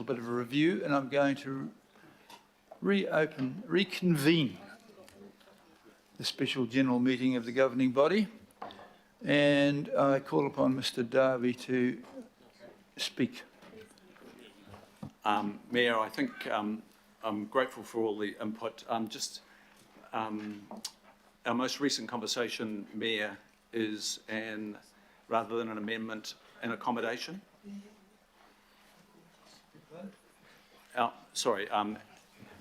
little bit of a review, and I'm going to reconvene the special general meeting of the governing body, and I call upon Mr. Darby to speak. Mayor, I think I'm grateful for all the input. Our most recent conversation, Mayor, is rather than an amendment, an accommodation.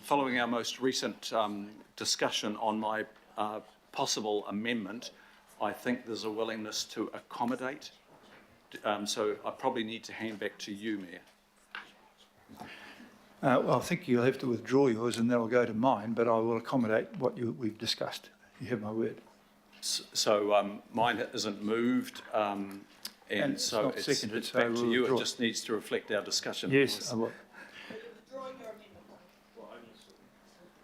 Following our most recent discussion on my possible amendment, I think there's a willingness to accommodate. So I probably need to hand back to you, Mayor. Well, I think you'll have to withdraw yours and that'll go to mine, but I will accommodate what we've discussed. You have my word. So mine isn't moved, and so it's seconded, it's back to you. It just needs to reflect our discussion. Yes, I will.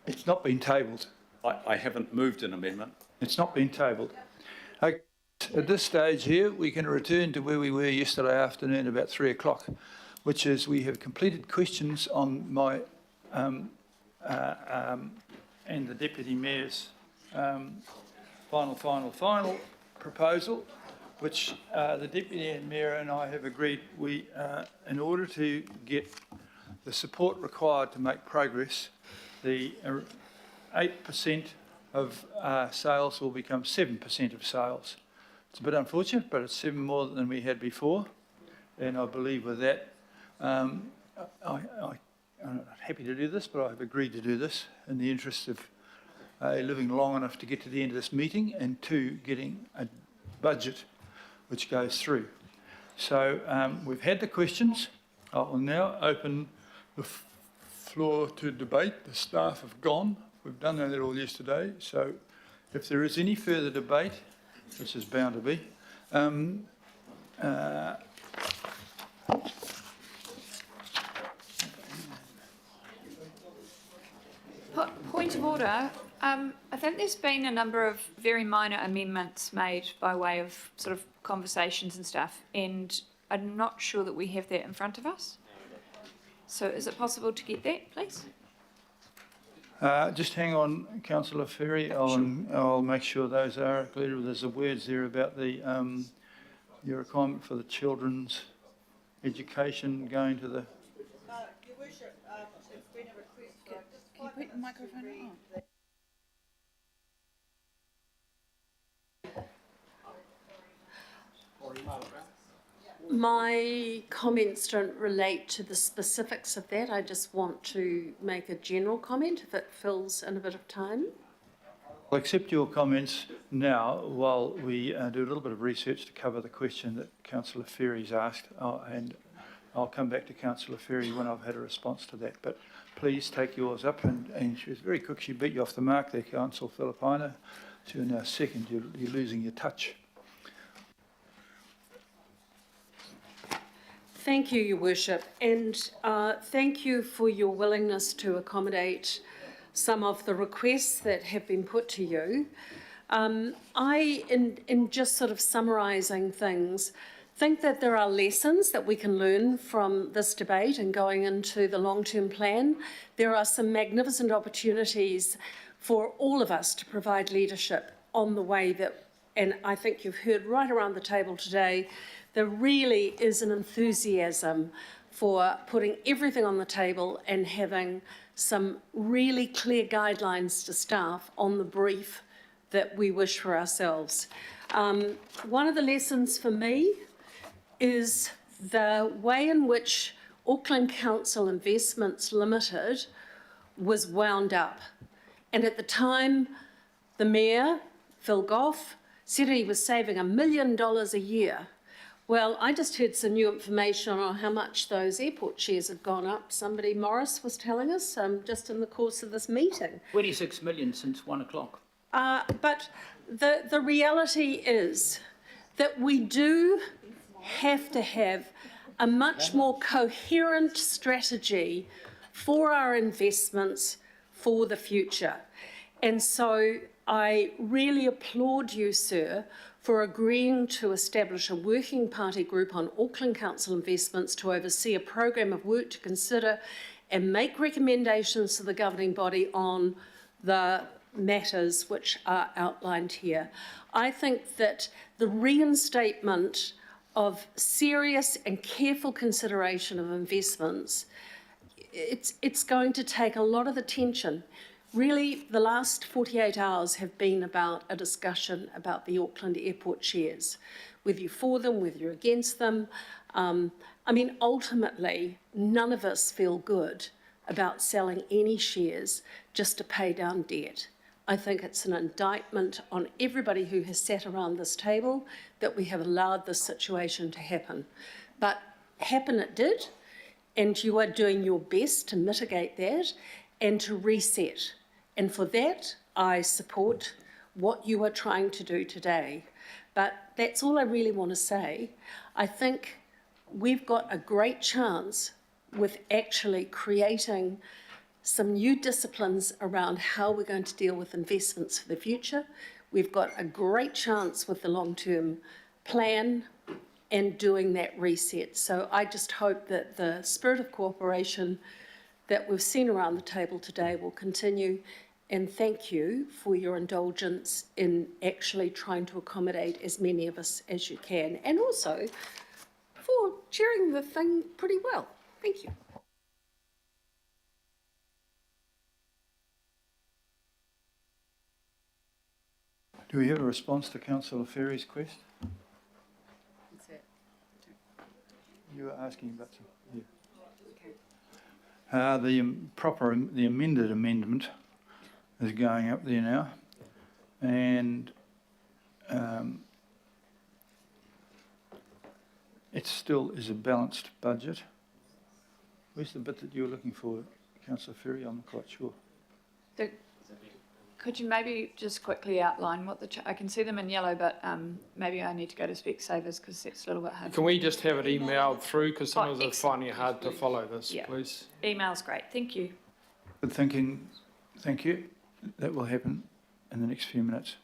It's not been tabled. I haven't moved an amendment. It's not been tabled. Okay. At this stage here, we can return to where we were yesterday afternoon about 3 o'clock, which is we have completed questions on my and the Deputy Mayor's final proposal, which the Deputy Mayor and I have agreed in order to get the support required to make progress, the 8% of sales will become 7% of sales. It's a bit unfortunate, but it's 7 more than we had before, and I believe with that, I'm not happy to do this, but I've agreed to do this in the interest of living long enough to get to the end of this meeting, and 2, getting a budget which goes through. So we've had the questions. I will now open the floor to debate. The staff have gone. We've done that all yesterday. So if there is any further debate, which is bound to be, point of order. I think there's been a number of very minor amendments made by way of sort of conversations and stuff, and I'm not sure that we have that in front of us. So is it possible to get that, please? Just hang on, Councillor Ferry. I'll make sure those are included. There's the words there about the your requirement for the children's education going to the. Your Worship, it's been a request for. Can you put the microphone on? My comments don't relate to the specifics of that. I just want to make a general comment if it fills in a bit of time. I'll accept your comments now while we do a little bit of research to cover the question that Councillor Ferry's asked, and I'll come back to Councillor Ferry when I've had a response to that. But please take yours up, and she was very quick. She beat you off the mark there, Councillor Filipina. So you're now second. You're losing your touch. Thank you, Your Worship, and thank you for your willingness to accommodate some of the requests that have been put to you. In just sort of summarising things, think that there are lessons that we can learn from this debate and going into the long-term plan. There are some magnificent opportunities for all of us to provide leadership on the way that, and I think you've heard right around the table today, there really is an enthusiasm for putting everything on the table and having some really clear guidelines to staff on the brief that we wish for ourselves. One of the lessons for me is the way in which Auckland Council Investments Limited was wound up. And at the time, the Mayor, Phil Goff, said he was saving $1 million a year. Well, I just heard some new information on how much those airport shares have gone up. Somebody, Morris, was telling us just in the course of this meeting. 26 million since 1 o'clock. But the reality is that we do have to have a much more coherent strategy for our investments for the future. And so I really applaud you, sir, for agreeing to establish a working party group on Auckland Council investments to oversee a program of work to consider and make recommendations to the governing body on the matters which are outlined here. I think that the reinstatement of serious and careful consideration of investments, it's going to take a lot of attention. Really, the last 48 hours have been about a discussion about the Auckland Airport shares, whether you're for them, whether you're against them. I mean, ultimately, none of us feel good about selling any shares just to pay down debt. I think it's an indictment on everybody who has sat around this table that we have allowed this situation to happen. But happen it did, and you are doing your best to mitigate that and to reset. And for that, I support what you are trying to do today. But that's all I really want to say. I think we've got a great chance with actually creating some new disciplines around how we're going to deal with investments for the future. We've got a great chance with the long-term plan and doing that reset. So I just hope that the spirit of cooperation that we've seen around the table today will continue, and thank you for your indulgence in actually trying to accommodate as many of us as you can, and also for chairing the thing pretty well. Thank you. Do we have a response to Councillor Ferry's question? You were asking about some. Yeah. The amended amendment is going up there now, and it still is a balanced budget. Where's the bit that you were looking for, Councillor Ferry? I'm not quite sure. Could you maybe just quickly outline what I can see them in yellow, but maybe I need to go to Specsavers because it's a little bit hard. Can we just have it emailed through, because some of us are excellent. finding it hard to follow this, Yeah. please? Email's great, thank you. Good thinking. Thank you. That will happen in the next few minutes.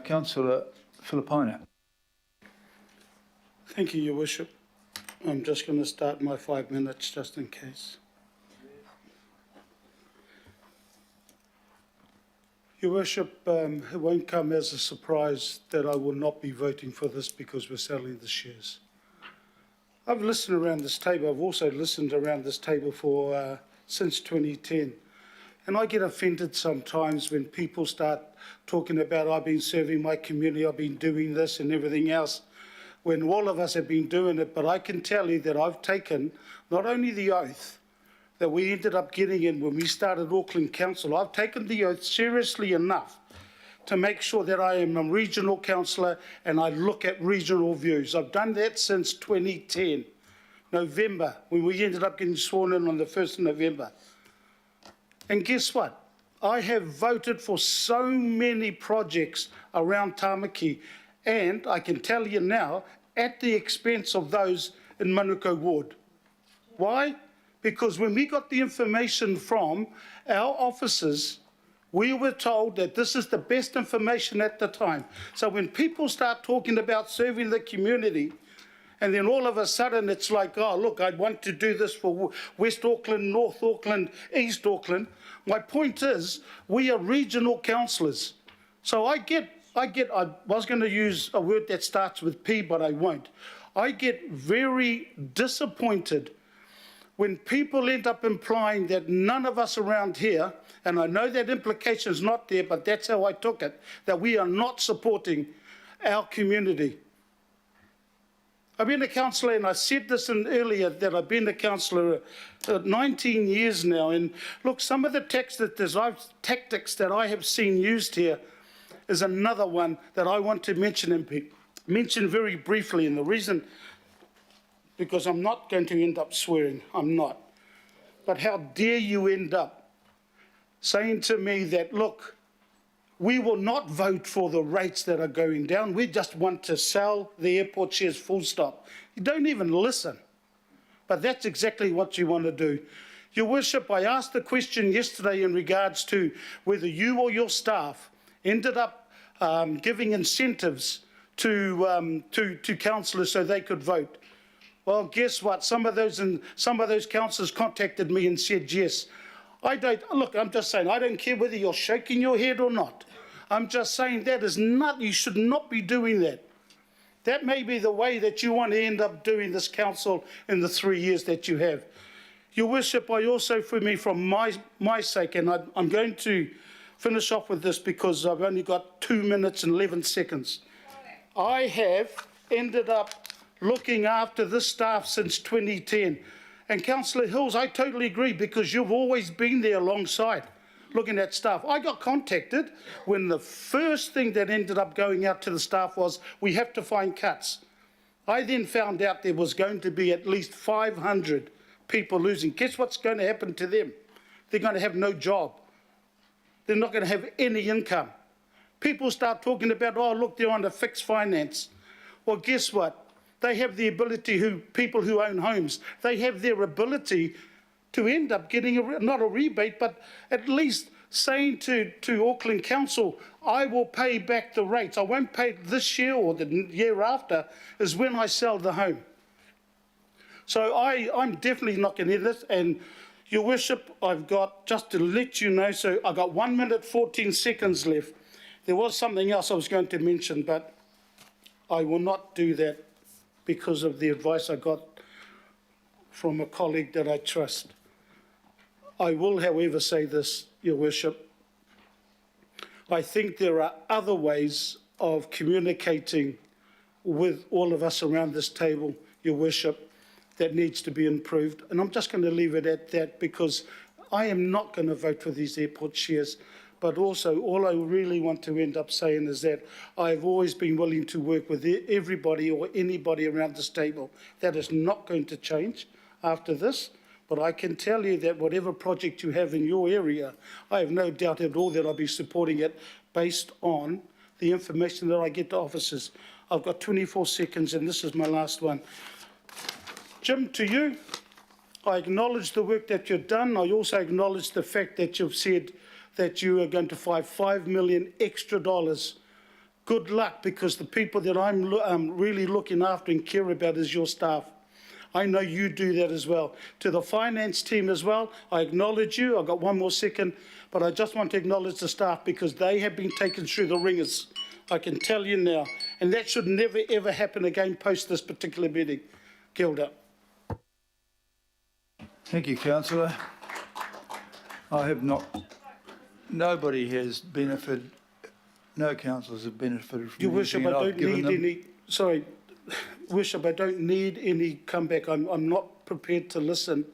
Councillor Filipaina. Thank you, Your Worship. I'm just going to start my 5 minutes just in case. Your Worship, it won't come as a surprise that I will not be voting for this because we're selling the shares. I've listened around this table. I've also listened around this table for since 2010. And I get offended sometimes when people start talking about I've been serving my community, I've been doing this and everything else, when all of us have been doing it. But I can tell you that I've taken not only the oath that we ended up getting in when we started Auckland Council, I've taken the oath seriously enough to make sure that I am a regional councillor and I look at regional views. I've done that since 2010, November, when we ended up getting sworn in on the 1st of November. And guess what? I have voted for so many projects around Tāmaki, and I can tell you now, at the expense of those in Manukau Ward. Why? Because when we got the information from our officers, we were told that this is the best information at the time. So when people start talking about serving the community, and then all of a sudden it's like, oh, look, I want to do this for West Auckland, North Auckland, East Auckland. My point is, we are regional councillors. So I was going to use a word that starts with P, but I won't. I get very disappointed when people end up implying that none of us around here, and I know that implication is not there, but that's how I took it, that we are not supporting our community. I've been a councillor, and I said this earlier, that I've been a councillor 19 years now, and look, some of the tactics that I have seen used here is another one that I want to mention very briefly, and the reason, because I'm not going to end up swearing, I'm not. But how dare you end up saying to me that, look, we will not vote for the rates that are going down. We just want to sell the airport shares, full stop. You don't even listen. But that's exactly what you want to do. Your Worship, I asked the question yesterday in regards to whether you or your staff ended up giving incentives to councillors so they could vote. Well, guess what? Some of those councillors contacted me and said yes. I'm just saying, I don't care whether you're shaking your head or not. I'm just saying that is not, you should not be doing that. That may be the way that you want to end up doing this council in the 3 years that you have. Your Worship, I also, from my sake, and I'm going to finish off with this because I've only got 2 minutes and 11 seconds. I have ended up looking after this staff since 2010. And Councillor Hills, I totally agree because you've always been there alongside looking at staff. I got contacted when the first thing that ended up going out to the staff was we have to find cuts. I then found out there was going to be at least 500 people losing. Guess what's going to happen to them? They're going to have no job. They're not going to have any income. People start talking about, oh, look, they're on a fixed finance. Well, guess what? They have the ability, people who own homes, they have their ability to end up getting, not a rebate, but at least saying to Auckland Council, I will pay back the rates. I won't pay it this year or the year after, is when I sell the home. So I'm definitely not going to do this. And Your Worship, I've got, just to let you know, so I've got 1 minute, 14 seconds left. There was something else I was going to mention, but I will not do that because of the advice I got from a colleague that I trust. I will, however, say this, Your Worship. I think there are other ways of communicating with all of us around this table, Your Worship, that needs to be improved. And I'm just going to leave it at that because I am not going to vote for these airport shares. But also, all I really want to end up saying is that I've always been willing to work with everybody or anybody around this table. That is not going to change after this. But I can tell you that whatever project you have in your area, I have no doubt at all that I'll be supporting it based on the information that I get to officers. I've got 24 seconds and this is my last one. Jim, to you, I acknowledge the work that you've done. I also acknowledge the fact that you've said that you are going to find $5 million extra. Good luck, because the people that I'm really looking after and care about is your staff. I know you do that as well. To the finance team as well, I acknowledge you. I've got 1 more second, but I just want to acknowledge the staff because they have been taken through the ringers. I can tell you now, and that should never ever happen again post this particular meeting. Gilda. Thank you, Councillor. Nobody has benefited, no councillors have benefited from Your Worship, I anything I've don't given need them. any, sorry, Worship, I don't need any comeback. I'm not prepared to listen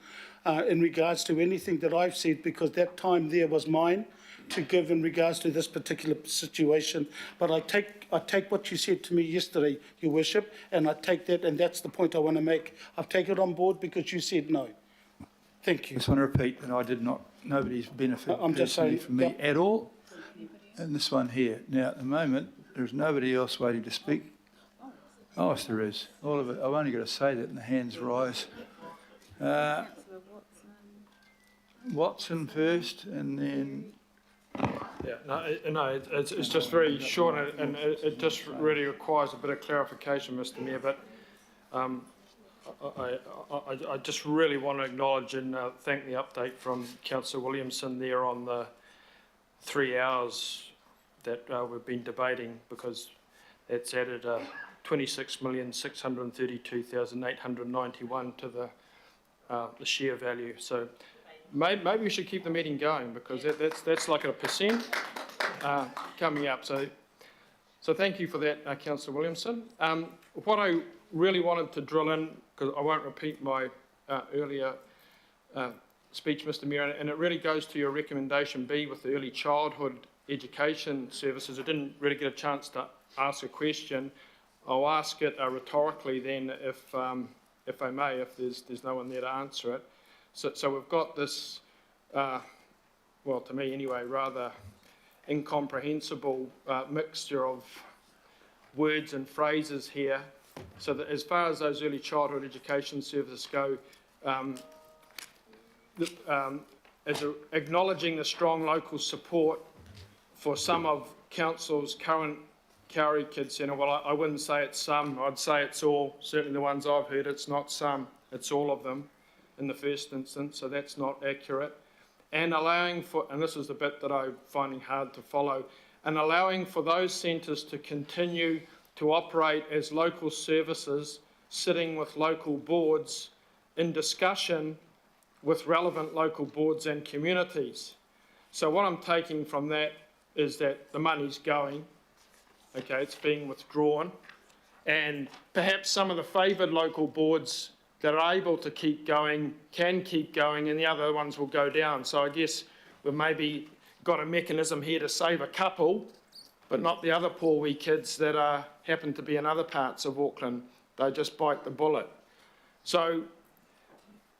in regards to anything that I've said because that time there was mine to give in regards to this particular situation. But I take what you said to me yesterday, Your Worship, and I take that, and that's the point I want to make. I've taken it on board because you said no. Thank you. I just want to repeat that nobody's benefited I'm just personally saying, from me yep. at all. And this one here. Now, at the moment, there's nobody else waiting to speak. Oh, yes, there is. All of it. I've only got to say that and the hands rise. Watson first, and then... Yeah, it's just very short, and it just really requires a bit of clarification, Mr. Mayor, but I just really want to acknowledge and thank the update from Councillor Williamson there on the 3 hours that we've been debating, because that's added 26,632,891 to the share value. So maybe we should keep the meeting going because that's like a percent coming up. So thank you for that, Councillor Williamson. What I really wanted to drill in, because I won't repeat my earlier speech, Mr. Mayor, and it really goes to your recommendation B with the early childhood education services. I didn't really get a chance to ask a question. I'll ask it rhetorically then, if I may, if there's no one there to answer it. So we've got this, well, to me anyway, rather incomprehensible mixture of words and phrases here. So that as far as those early childhood education services go, acknowledging the strong local support for some of council's current Kauri Kids Centre, well, I wouldn't say it's some, I'd say it's all. Certainly the ones I've heard, it's not some, it's all of them in the first instance, so that's not accurate. And allowing for, and this is the bit that I'm finding hard to follow, and allowing for those centres to continue to operate as local services, sitting with local boards in discussion with relevant local boards and communities. So what I'm taking from that is that the money's going, okay, it's being withdrawn, and perhaps some of the favoured local boards that are able to keep going can keep going, and the other ones will go down. So I guess we've maybe got a mechanism here to save a couple, but not the other poor wee kids that happen to be in other parts of Auckland. They just bite the bullet. So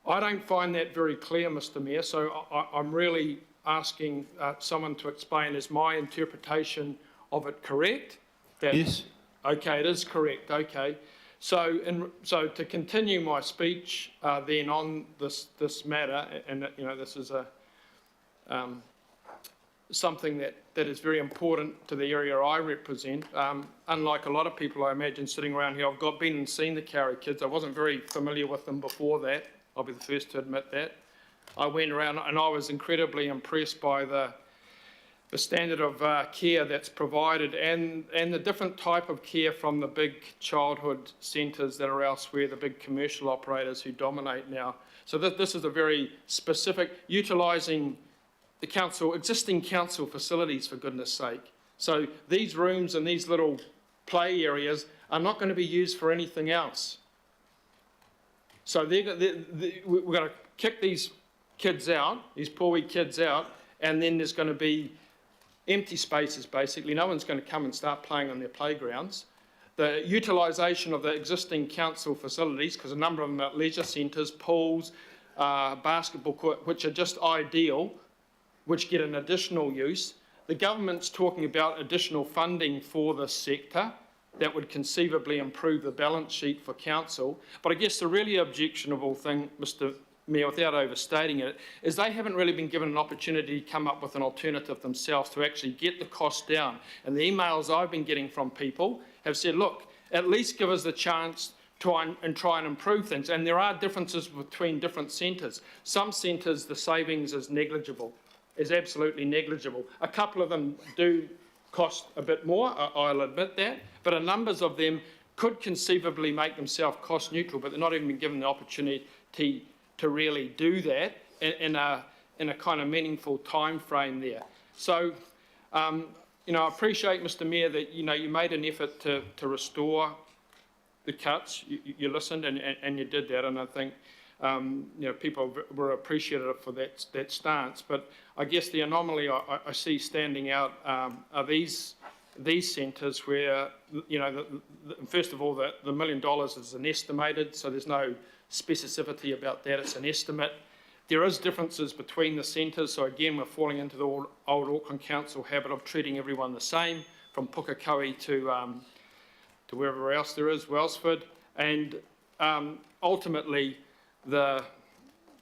I don't find that very clear, Mr. Mayor, so I'm really asking someone to explain, is my interpretation of it correct? That, Yes. okay, it is correct, okay. So to continue my speech then on this matter, and you know, this is something that is very important to the area I represent. Unlike a lot of people I imagine sitting around here, I've been and seen the Kauri kids. I wasn't very familiar with them before that. I'll be the first to admit that. I went around and I was incredibly impressed by the standard of care that's provided and the different type of care from the big childhood centres that are elsewhere, the big commercial operators who dominate now. So this is a very specific, utilising the existing council facilities, for goodness sake. So these rooms and these little play areas are not going to be used for anything else. So we're going to kick these kids out, these poor wee kids out, and then there's going to be empty spaces, basically. No one's going to come and start playing on their playgrounds. The utilisation of the existing council facilities, because a number of them are leisure centres, pools, basketball court, which are just ideal, which get an additional use. The government's talking about additional funding for this sector that would conceivably improve the balance sheet for council. But I guess the really objectionable thing, Mr. Mayor, without overstating it, is they haven't really been given an opportunity to come up with an alternative themselves to actually get the cost down. And the emails I've been getting from people have said, look, at least give us the chance to try and improve things. And there are differences between different centres. Some centres, the savings is negligible, is absolutely negligible. A couple of them do cost a bit more, I'll admit that, but a number of them could conceivably make themselves cost neutral, but they're not even given the opportunity to really do that in a kind of meaningful time frame there. So, you know, I appreciate, Mr. Mayor, that you made an effort to restore the cuts. You listened and you did that, and I think people were appreciative for that stance. But I guess the anomaly I see standing out are these centres where first of all the $1 million is an estimated, so there's no specificity about that, it's an estimate. There is differences between the centres, so again we're falling into the old Auckland Council habit of treating everyone the same, from Pukekohe to wherever else there is, Wellsford, and ultimately the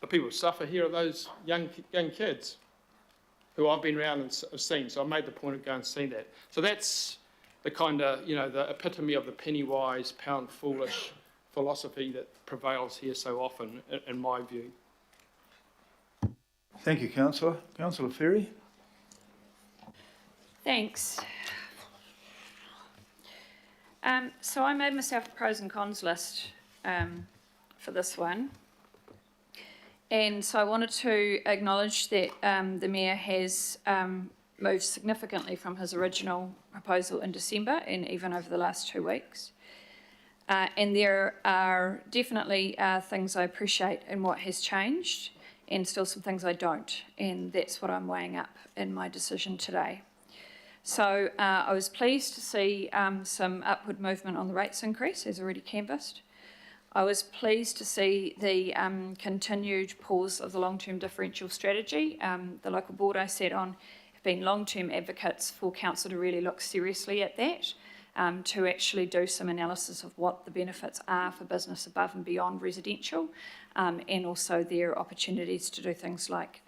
people who suffer here are those young kids who I've been around and seen, so I made the point of going and seeing that. So that's the kind of, the epitome of the penny wise, pound foolish philosophy that prevails here so often, in my view. Thank you, Councillor. Councillor Ferry. Thanks. So I made myself a pros and cons list for this one. And so I wanted to acknowledge that the Mayor has moved significantly from his original proposal in December and even over the last 2 weeks. And there are definitely things I appreciate in what has changed and still some things I don't. And that's what I'm weighing up in my decision today. So I was pleased to see some upward movement on the rates increase, as already canvassed. I was pleased to see the continued pause of the long-term differential strategy. The local board I sat on have been long-term advocates for council to really look seriously at that, to actually do some analysis of what the benefits are for business above and beyond residential, and also their opportunities to do things like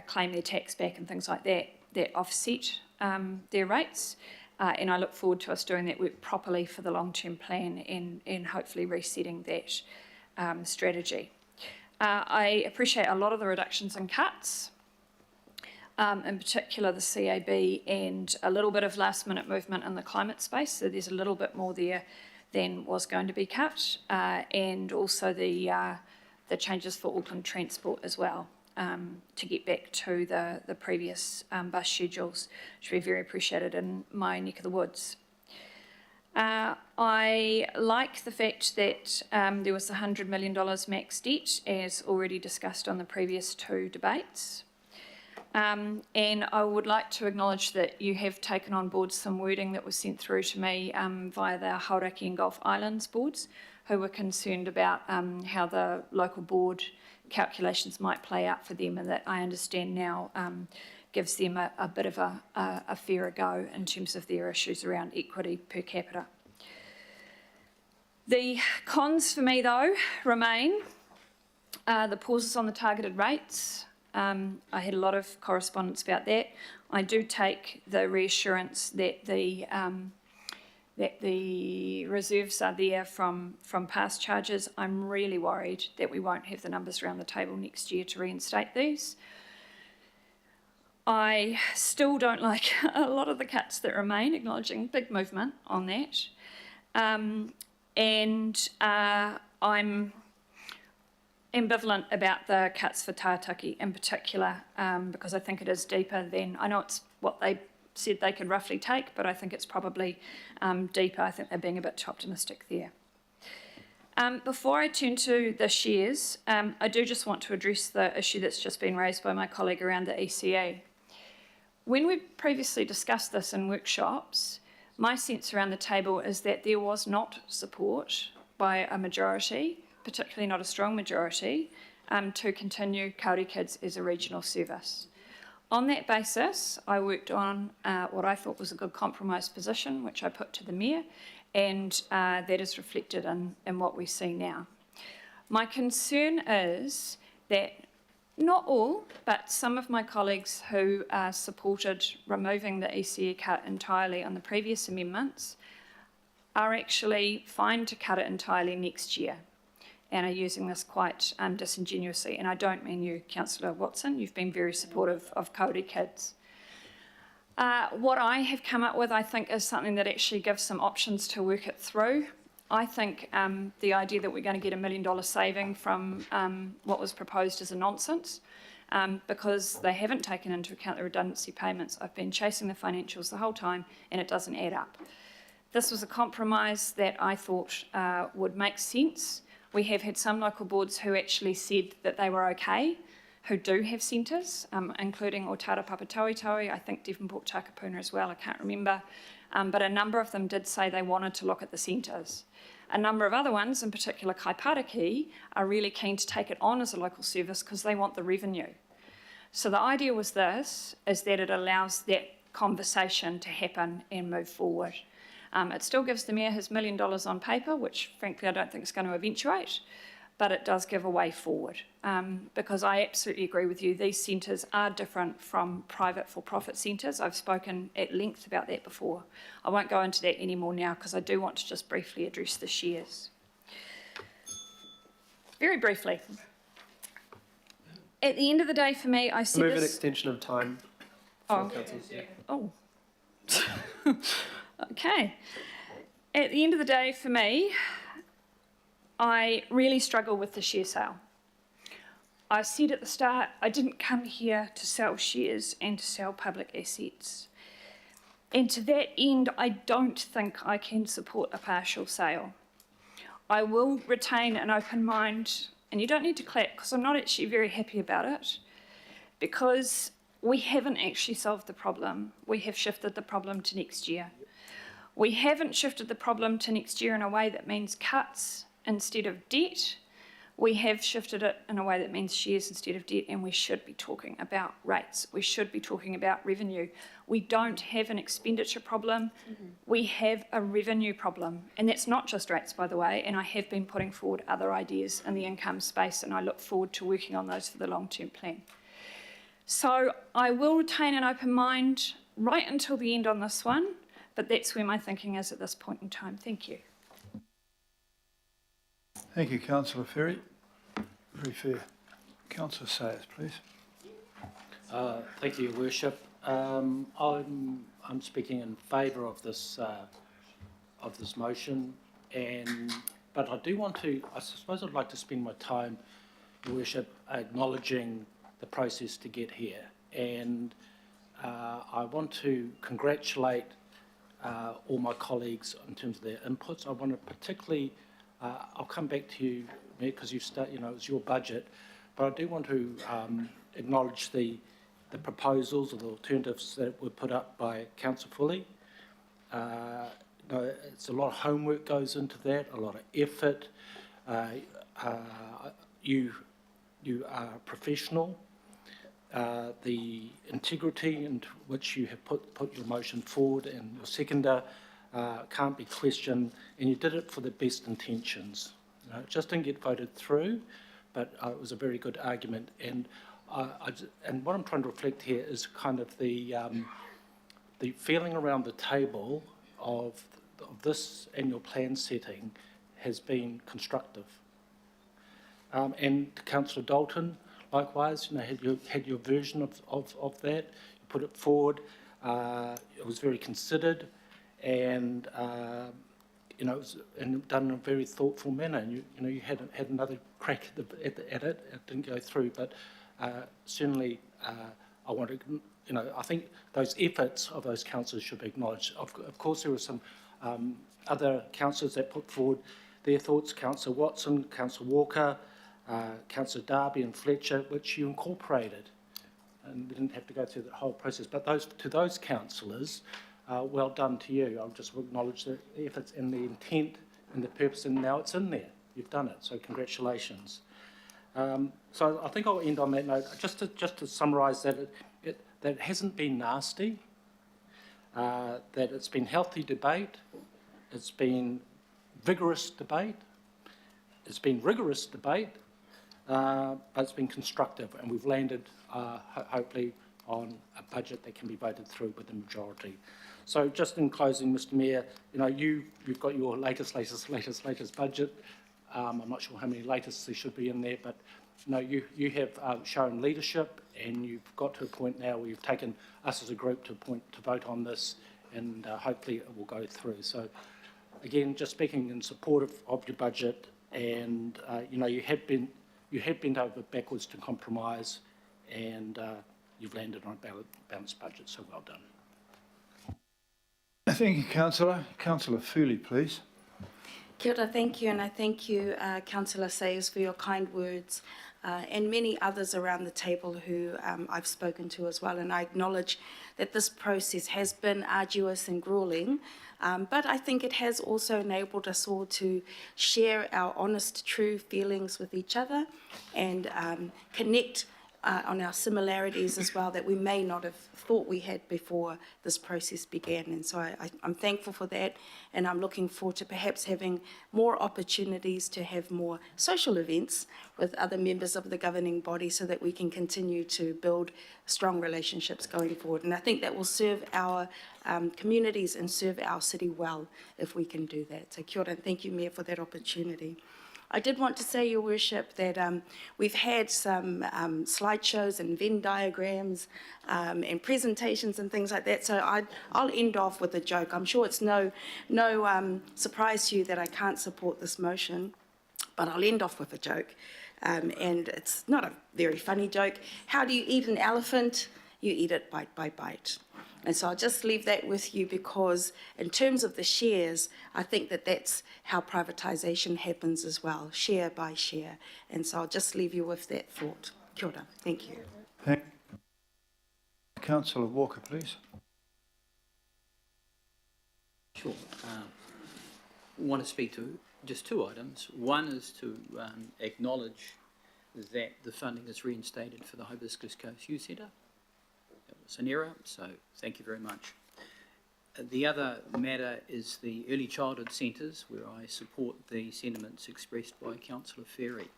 claim their tax back and things like that. that offset their rates. And I look forward to us doing that work properly for the long-term plan and hopefully resetting that strategy. I appreciate a lot of the reductions and cuts, in particular the CAB and a little bit of last-minute movement in the climate space. So there's a little bit more there than was going to be cut, and also the changes for Auckland Transport as well, to get back to the previous bus schedules, which would be very appreciated in my neck of the woods. I like the fact that there was the $100 million max debt, as already discussed on the previous two debates. And I would like to acknowledge that you have taken on board some wording that was sent through to me via the Hauraki and Gulf Islands boards, who were concerned about how the local board calculations might play out for them, and that I understand now gives them a bit of a fairer go in terms of their issues around equity per capita. The cons for me, though, remain the pauses on the targeted rates. I had a lot of correspondence about that. I do take the reassurance that the reserves are there from past charges. I'm really worried that we won't have the numbers around the table next year to reinstate these. I still don't like a lot of the cuts that remain, acknowledging big movement on that. I'm ambivalent about the cuts for Tātaki in particular, because I think it is deeper than, I know it's what they said they could roughly take, but I think it's probably deeper. I think they're being a bit too optimistic there. Before I turn to the shares, I do just want to address the issue that's just been raised by my colleague around the ECA. When we previously discussed this in workshops, my sense around the table is that there was not support by a majority, particularly not a strong majority, to continue Kāori Kids as a regional service. On that basis, I worked on what I thought was a good compromise position, which I put to the Mayor, and that is reflected in what we see now. My concern is that not all, but some of my colleagues who supported removing the ECE cut entirely on the previous amendments are actually fine to cut it entirely next year, and are using this quite disingenuously. And I don't mean you, Councillor Watson. You've been very supportive of Kāori Kids. What I have come up with, I think, is something that actually gives some options to work it through. I think the idea that we're going to get $1 million saving from what was proposed is a nonsense, because they haven't taken into account the redundancy payments. I've been chasing the financials the whole time, and it doesn't add up. This was a compromise that I thought would make sense. We have had some local boards who actually said that they were okay, who do have centres, including Otara Papatauitaui, I think Devonport Takapuna as well, I can't remember. But a number of them did say they wanted to look at the centres. A number of other ones, in particular Kaipariki, are really keen to take it on as a local service because they want the revenue. So the idea was this, is that it allows that conversation to happen and move forward. It still gives the Mayor his $1 million on paper, which frankly I don't think is going to eventuate, but it does give a way forward. Because I absolutely agree with you, these centres are different from private for-profit centres. I've spoken at length about that before. I won't go into that anymore now because I do want to just briefly address the shares. Very briefly. At the end of the day for me, I see Move this... an extension of time. Oh. Oh. Okay. At the end of the day for me, I really struggle with the share sale. I said at the start, I didn't come here to sell shares and to sell public assets. And to that end, I don't think I can support a partial sale. I will retain an open mind, and you don't need to clap because I'm not actually very happy about it, because we haven't actually solved the problem. We have shifted the problem to next year. We haven't shifted the problem to next year in a way that means cuts instead of debt. We have shifted it in a way that means shares instead of debt, and we should be talking about rates. We should be talking about revenue. We don't have an expenditure problem. We have a revenue problem, and that's not just rates, by the way, and I have been putting forward other ideas in the income space, and I look forward to working on those for the long-term plan. So I will retain an open mind right until the end on this one, but that's where my thinking is at this point in time. Thank you. Thank you, Councillor Ferry. Very fair. Councillor Sayers, please. Thank you, Your Worship. I'm speaking in favour of this motion, but I do want to. I suppose I'd like to spend my time, Your Worship, acknowledging the process to get here, and I want to congratulate all my colleagues in terms of their inputs. I want to particularly. I'll come back to you, Mayor, because it was your budget, but I do want to acknowledge the proposals or the alternatives that were put up by Councillor Foley. It's a lot of homework goes into that, a lot of effort. You are professional. The integrity into which you have put your motion forward and your seconder can't be questioned, and you did it for the best intentions. It just didn't get voted through, but it was a very good argument. And what I'm trying to reflect here is kind of the feeling around the table of this annual plan setting has been constructive. And Councillor Dalton, likewise, had your version of that. You put it forward. It was very considered, and it was done in a very thoughtful manner. And you had another crack at it. It didn't go through, but certainly I want to. I think those efforts of those councillors should be acknowledged. Of course, there were some other councillors that put forward their thoughts. Councillor Watson, Councillor Walker, Councillor Darby and Fletcher, which you incorporated, and didn't have to go through the whole process. But to those councillors, well done to you. I'll just acknowledge the efforts and the intent and the purpose, and now it's in there. You've done it, so congratulations. So I think I'll end on that note, just to summarise that it hasn't been nasty, that it's been healthy debate, it's been vigorous debate, it's been rigorous debate, but it's been constructive, and we've landed, hopefully, on a budget that can be voted through with the majority. So just in closing, Mr Mayor, you've got your latest budget. I'm not sure how many latest there should be in there, but you have shown leadership, and you've got to a point now where you've taken us as a group to a point to vote on this, and hopefully it will go through. So again, just speaking in support of your budget, and you have bent over backwards to compromise, and you've landed on a balanced budget, so well done. Thank you, Councillor. Councillor Foley, please. Kia ora, thank you, and I thank you, Councillor Sayers, for your kind words, and many others around the table who I've spoken to as well. And I acknowledge that this process has been arduous and grueling, but I think it has also enabled us all to share our honest, true feelings with each other, and connect on our similarities as well that we may not have thought we had before this process began. And so I'm thankful for that, and I'm looking forward to perhaps having more opportunities to have more social events with other members of the governing body, so that we can continue to build strong relationships going forward. And I think that will serve our communities and serve our city well if we can do that. So kia ora, and thank you, Mayor, for that opportunity. I did want to say, Your Worship, that we've had some slideshows and Venn diagrams and presentations and things like that. So I'll end off with a joke. I'm sure it's no surprise to you that I can't support this motion, but I'll end off with a joke. And it's not a very funny joke. How do you eat an elephant? You eat it bite by bite. And so I'll just leave that with you, because in terms of the shares, I think that that's how privatisation happens as well, share by share. And so I'll just leave you with that thought. Kia ora. Thank you. Thank you. Councillor Walker, please. Sure. Want to speak to just two items. One is to acknowledge that the funding is reinstated for the Hibiscus Coast Youth Centre. It was an error, so thank you very much. The other matter is the early childhood centres, where I support the sentiments expressed by Councillor Ferry.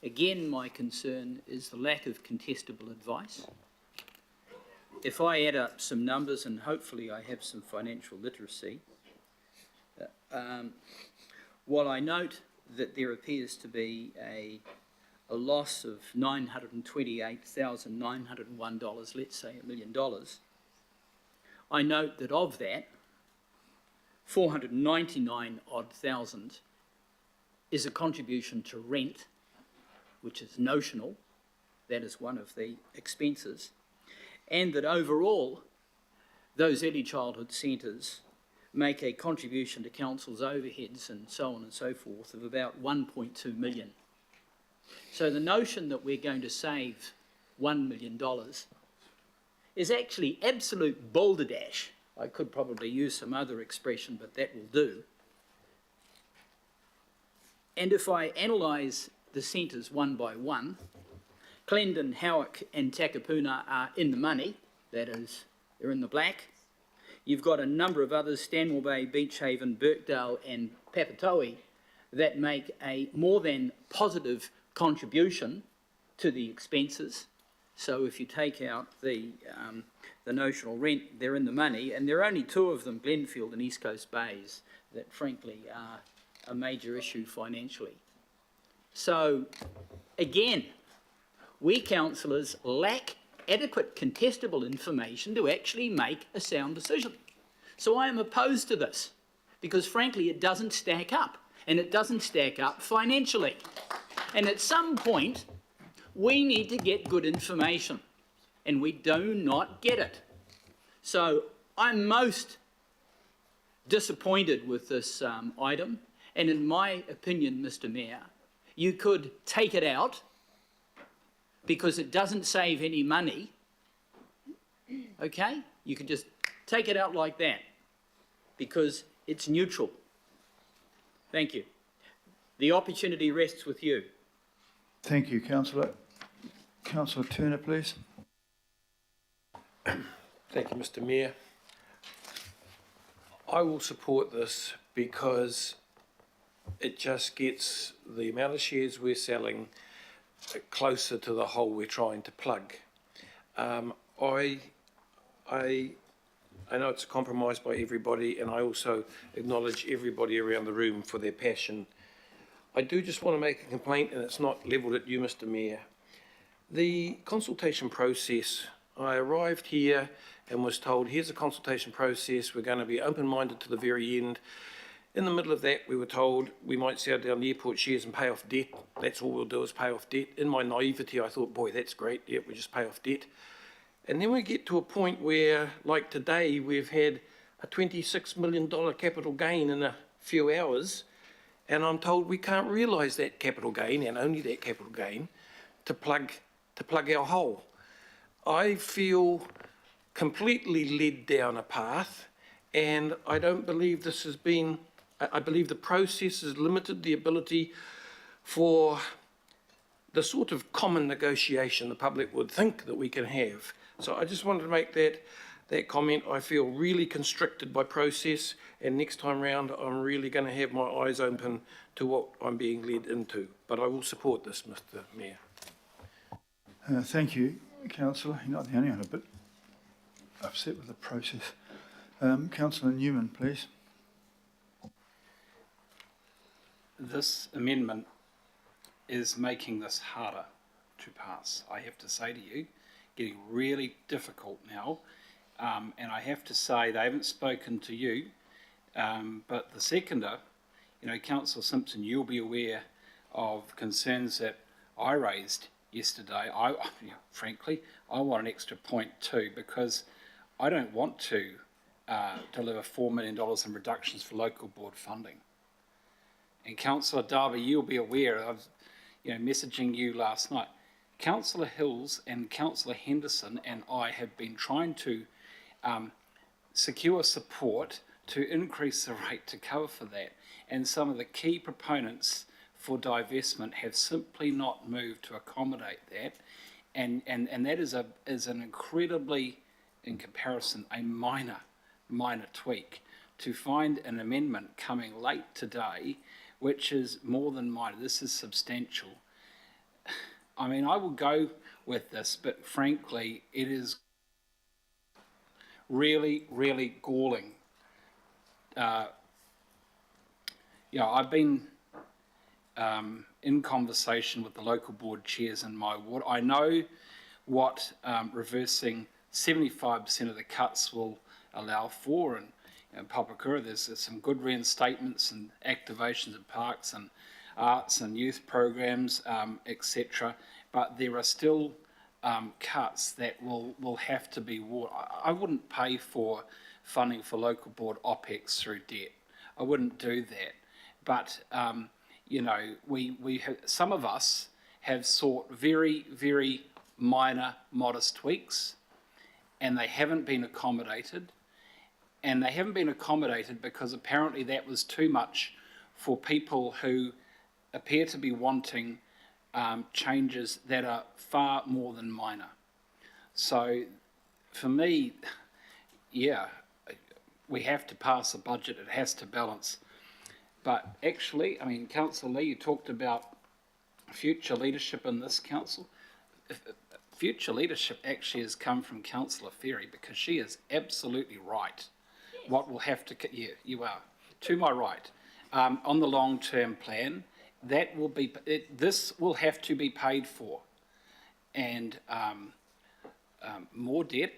Again, my concern is the lack of contestable advice. If I add up some numbers, and hopefully I have some financial literacy, while I note that there appears to be a loss of $928,901, let's say $1 million, I note that of that, 499 odd thousand is a contribution to rent, which is notional, that is one of the expenses, and that overall, those early childhood centres make a contribution to council's overheads and so on and so forth of about 1.2 million. So the notion that we're going to save $1 million is actually absolute balderdash. I could probably use some other expression, but that will do. And if I analyse the centres one by one, Clendon, Howick and Takapuna are in the money, that is, they're in the black. You've got a number of others, Stanmore Bay, Beach Haven, Birkdale and Papatoe, that make a more than positive contribution to the expenses. So if you take out the notional rent, they're in the money, and there are only two of them, Glenfield and East Coast Bays, that frankly are a major issue financially. So again, we councillors lack adequate contestable information to actually make a sound decision. So I am opposed to this, because frankly it doesn't stack up, and it doesn't stack up financially. And at some point, we need to get good information, and we do not get it. So I'm most disappointed with this item, and in my opinion, Mr. Mayor, you could take it out because it doesn't save any money, okay? You could just take it out like that because it's neutral. Thank you. The opportunity rests with you. Thank you, Councillor. Councillor Turner, please. Thank you, Mr. Mayor. I will support this because it just gets the amount of shares we're selling closer to the hole we're trying to plug. I know it's a compromise by everybody, and I also acknowledge everybody around the room for their passion. I do just want to make a complaint, and it's not levelled at you, Mr. Mayor. The consultation process, I arrived here and was told, here's a consultation process, we're going to be open-minded to the very end. In the middle of that, we were told we might sell down the airport shares and pay off debt. That's all we'll do is pay off debt. In my naivety, I thought, boy, that's great. Yeah, we just pay off debt. And then we get to a point where, like today, we've had a $26 million capital gain in a few hours, and I'm told we can't realise that capital gain, and only that capital gain, to plug our hole. I feel completely led down a path, and I don't believe this has been... I believe the process has limited the ability for the sort of common negotiation the public would think that we can have. So I just wanted to make that comment. I feel really constricted by process, and next time round I'm really going to have my eyes open to what I'm being led into. But I will support this, Mr. Mayor. Thank you, Councillor. You're not the only one a bit upset with the process. Councillor Newman, please. This amendment is making this harder to pass, I have to say to you, getting really difficult now. And I have to say, they haven't spoken to you, but the seconder, Councillor Simpson, you'll be aware of concerns that I raised yesterday. Frankly, I want an extra point too, because I don't want to deliver $4 million in reductions for local board funding. And Councillor Darby, you'll be aware of, messaging you last night. Councillor Hills and Councillor Henderson and I have been trying to secure support to increase the rate to cover for that. And some of the key proponents for divestment have simply not moved to accommodate that. And that is an incredibly, in comparison, a minor tweak. To find an amendment coming late today, which is more than minor, this is substantial, I mean, I will go with this, but frankly, it is really, really galling. I've been in conversation with the local board chairs in my ward. I know what reversing 75% of the cuts will allow for, and in Papakura there's some good reinstatements and activations of parks and arts and youth programs, etc. But there are still cuts that will have to be water. I wouldn't pay for funding for local board OPEX through debt. I wouldn't do that. But we have, some of us have sought very, very minor, modest tweaks, and they haven't been accommodated. And they haven't been accommodated because apparently that was too much for people who appear to be wanting changes that are far more than minor. So for me, yeah, we have to pass a budget, it has to balance. But actually, I mean, Councillor Lee, you talked about future leadership in this council. Future leadership actually has come from Councillor Ferry, because she is absolutely right. Yes. What will have to, yeah, you are, to my right, on the long-term plan, that will be, this will have to be paid for. And more debt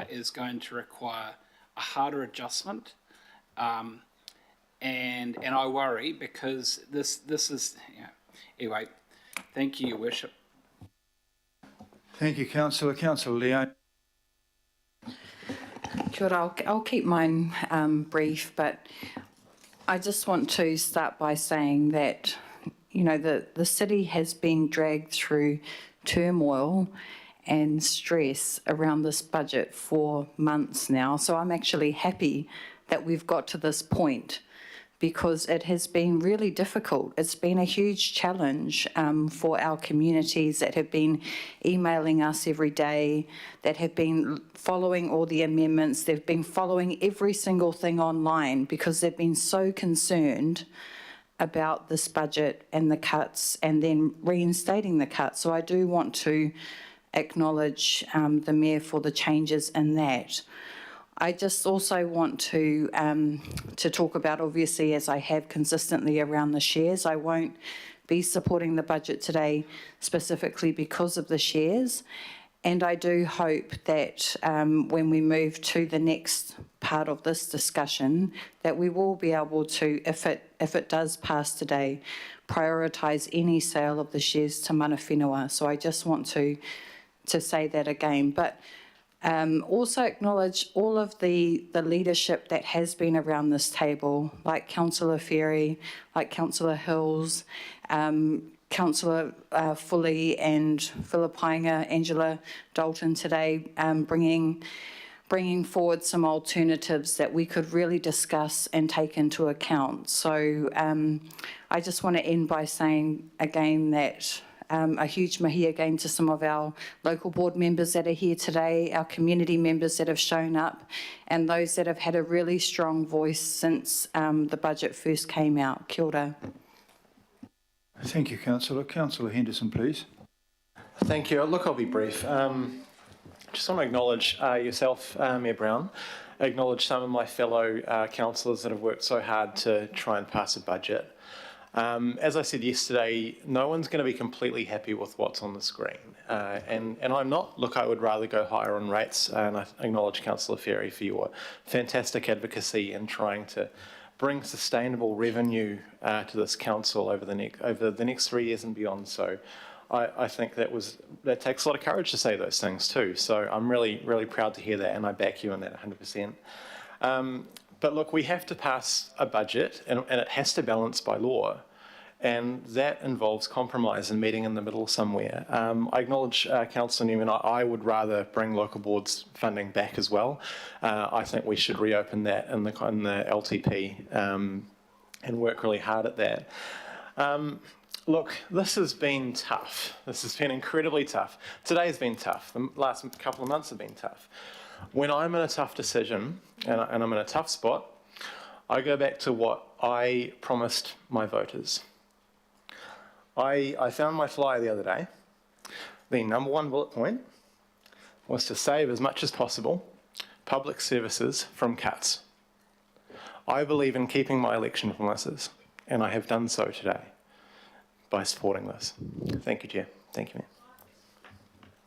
is going to require a harder adjustment. And I worry because this is, anyway, thank you, Your Worship. Thank you, Councillor. Councillor Leone. Kia ora, I'll keep mine brief, but I just want to start by saying that, the city has been dragged through turmoil and stress around this budget for months now. So I'm actually happy that we've got to this point, because it has been really difficult. It's been a huge challenge for our communities that have been emailing us every day, that have been following all the amendments. They've been following every single thing online because they've been so concerned about this budget and the cuts and then reinstating the cuts. So I do want to acknowledge the Mayor for the changes in that. I just also want to talk about, obviously, as I have consistently around the shares, I won't be supporting the budget today specifically because of the shares. And I do hope that when we move to the next part of this discussion, that we will be able to, if it does pass today, prioritise any sale of the shares to mana whenua. So I just want to say that again. But also acknowledge all of the leadership that has been around this table, like Councillor Ferry, like Councillor Hills, Councillor Fully and Philippainga, Angela Dalton today, bringing forward some alternatives that we could really discuss and take into account. So I just want to end by saying again that a huge mahi again to some of our local board members that are here today, our community members that have shown up, and those that have had a really strong voice since the budget first came out. Kia ora. Thank you, Councillor. Councillor Henderson, please. Thank you. Look, I'll be brief. Just want to acknowledge yourself, Mayor Brown, acknowledge some of my fellow councillors that have worked so hard to try and pass a budget. As I said yesterday, no one's going to be completely happy with what's on the screen. And I'm not. Look, I would rather go higher on rates, and I acknowledge Councillor Ferry for your fantastic advocacy in trying to bring sustainable revenue to this council over the next 3 years and beyond. So I think that takes a lot of courage to say those things too. So I'm really, really proud to hear that, and I back you on that 100%. But look, we have to pass a budget, and it has to balance by law, and that involves compromise and meeting in the middle somewhere. I acknowledge Councillor Newman. I would rather bring local boards funding back as well. I think we should reopen that in the LTP and work really hard at that. Look, this has been tough. This has been incredibly tough. Today has been tough. The last couple of months have been tough. When I'm in a tough decision and I'm in a tough spot, I go back to what I promised my voters. I found my flyer the other day, the number one bullet point was to save as much as possible public services from cuts. I believe in keeping my election promises, and I have done so today by supporting this. Thank you, Chair. Thank you, Mayor.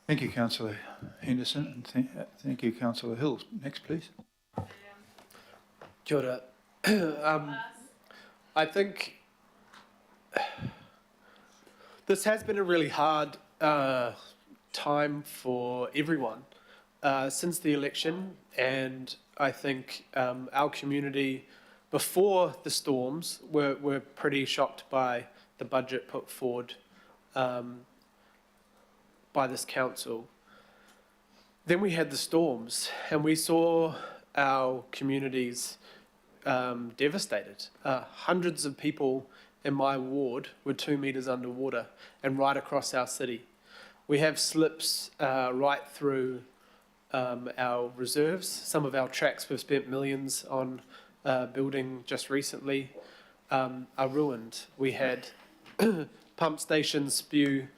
Thank you, Councillor Henderson, and thank you, Councillor Hills. Next, please. Kia ora. I think this has been a really hard time for everyone since the election, and I think our community before the storms were pretty shocked by the budget put forward by this council. Then we had the storms, and we saw our communities devastated. Hundreds of people in my ward were 2 metres underwater and right across our city. We have slips right through our reserves. Some of our tracks we've spent millions on building just recently are ruined. We had pump stations spew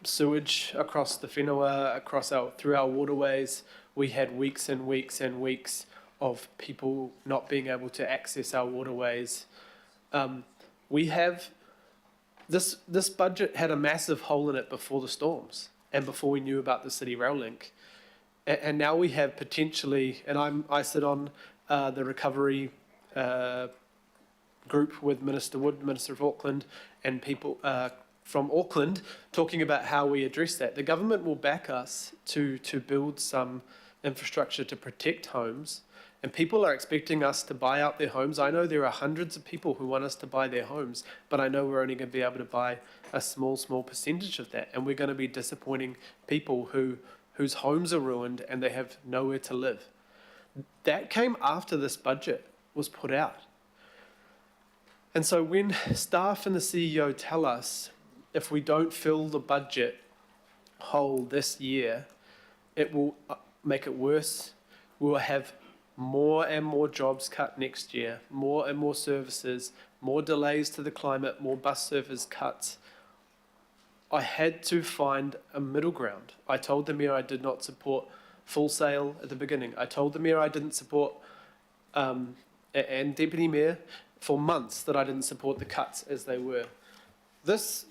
sewage across the whenua, through our waterways. We had weeks and weeks and weeks of people not being able to access our waterways. We have this budget had a massive hole in it before the storms and before we knew about the City Rail Link, and now we have potentially. And I sit on the recovery group with Minister Wood, Minister of Auckland, and people from Auckland talking about how we address that. The government will back us to build some infrastructure to protect homes, and people are expecting us to buy out their homes. I know there are hundreds of people who want us to buy their homes, but I know we're only going to be able to buy a small percentage of that, and we're going to be disappointing people whose homes are ruined and they have nowhere to live. That came after this budget was put out. And so when staff and the CEO tell us if we don't fill the budget hole this year, it will make it worse. We will have more and more jobs cut next year, more and more services, more delays to the climate, more bus service cuts. I had to find a middle ground. I told the Mayor I did not support full sale at the beginning. I told the Mayor I didn't support, and Deputy Mayor, for months that I didn't support the cuts as they were. This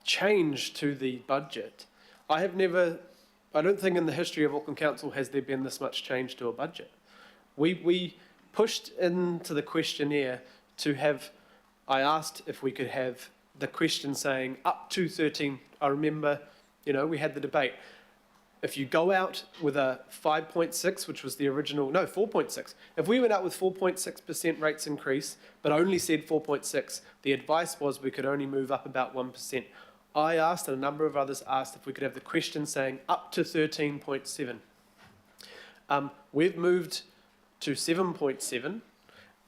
change to the budget, I don't think in the history of Auckland Council has there been this much change to a budget. We pushed into the questionnaire to have, I asked if we could have the question saying up to 13. I remember, we had the debate. If you go out with a 5.6, which was the original, 4.6. If we went out with 4.6% rates increase, but only said 4.6, the advice was we could only move up about 1%. I asked, and a number of others asked, if we could have the question saying up to 13.7. We've moved to 7.7,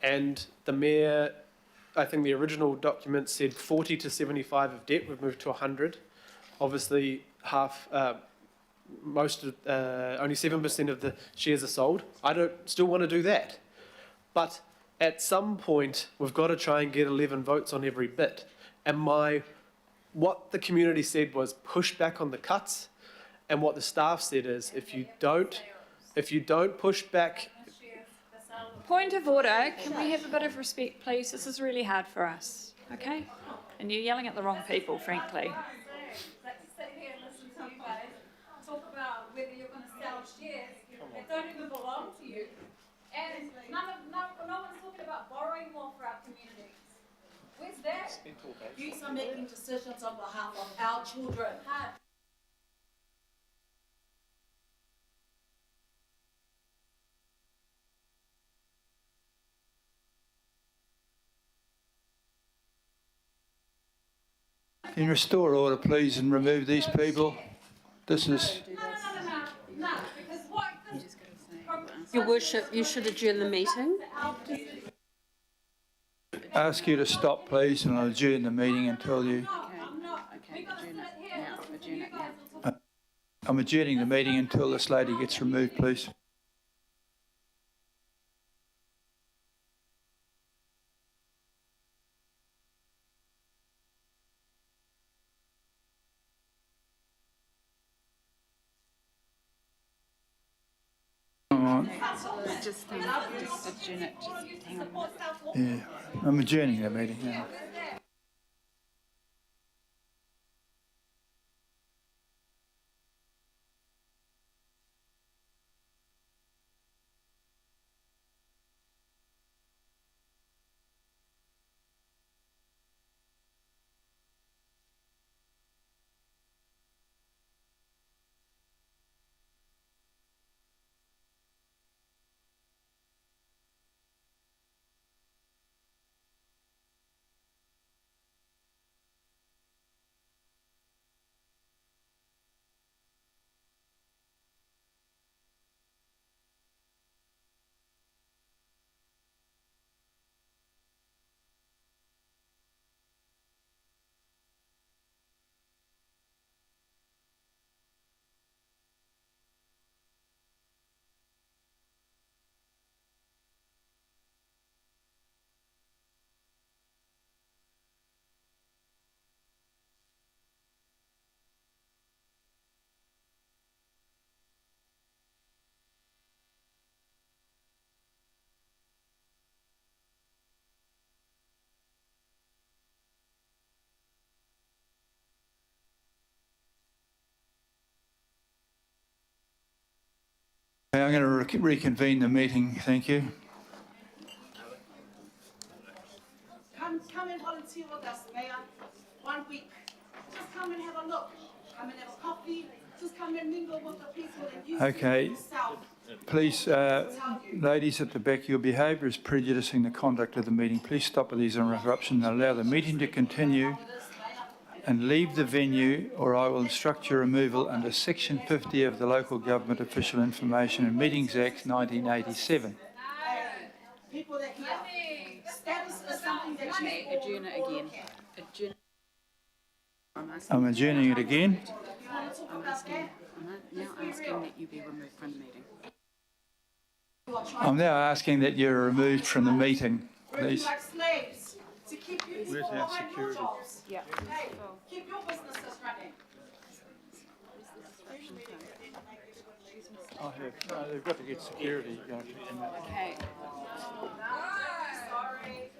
and the Mayor, I think the original document said 40 to 75 of debt. We've moved to 100. Obviously, only 7% of the shares are sold. I don't still want to do that. But at some point, we've got to try and get 11 votes on every bit. And what the community said was push back on the cuts. And what the staff said is if you don't push back. Point of order. Can we have a bit of respect, please? This is really hard for us, okay? And you're yelling at the wrong people, frankly. Talk about whether you're going to sell shares that don't even belong to you. And no one's talking about borrowing more for our communities. Where's that? You are making decisions on behalf of our children. Can you restore order, please, and remove these people? This is... No, because what this... Your Worship, you should adjourn the meeting. Ask you to stop, please, and I'll adjourn the meeting until you... I'm adjourning the meeting until this lady gets removed, please. just adjourn it. Hang on a minute. Yeah, I'm adjourning the meeting, yeah. Okay, I'm going to reconvene the meeting, thank you. Come and volunteer with us, Mayor. 1 week. Just come and have a look. Come and have a coffee. Just come and mingle with the people and you Okay. see yourself. Please, ladies at the back, your behaviour is prejudicing the conduct of the meeting. Please stop with these interruptions and allow the meeting to continue and leave the venue, or I will instruct your removal under Section 50 of the Local Government Official Information and Meetings Act 1987. People that hear. Status is something that you Adjourn it again. Adjourn. I'm adjourning it again. I'm now asking that you be removed from the meeting. I'm now asking that you're removed from the meeting, please. like slaves to keep you Where's people our behind your security? jobs. Yeah. Hey, keep your businesses running. I have, no, they've got to get security. Okay. Sorry.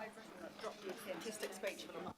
I've dropped your fantastic speech, but I'm not.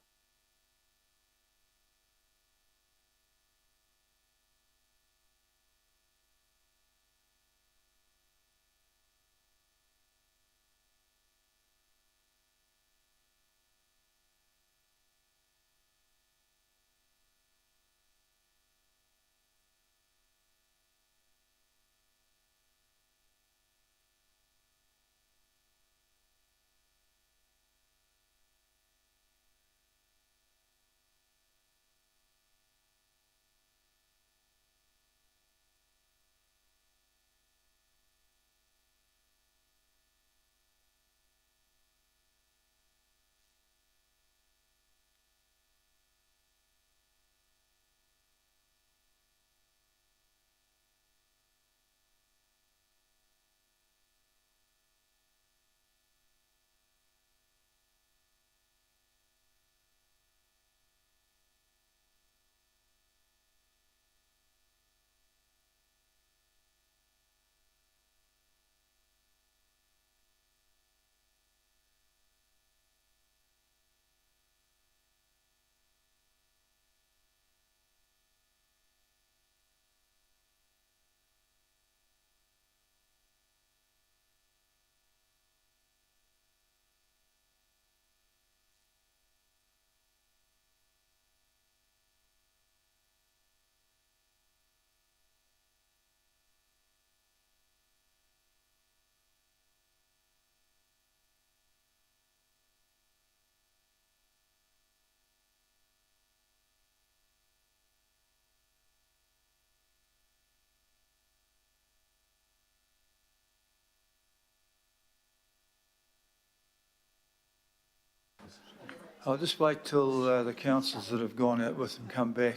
I'll just wait till the councillors that have gone out with them come back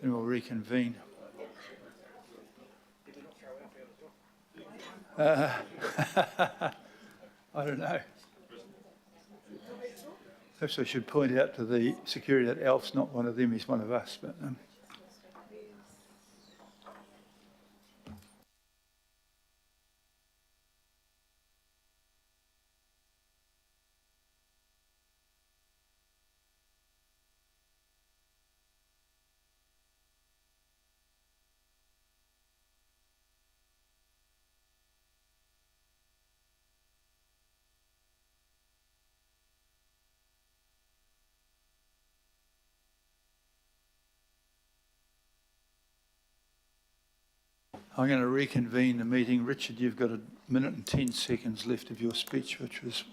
and we'll reconvene. I don't know. Perhaps I should point out to the security that Alf's not one of them, he's one of us. But I'm going to reconvene the meeting. Richard, you've got 1 minute and 10 seconds left of your speech, which was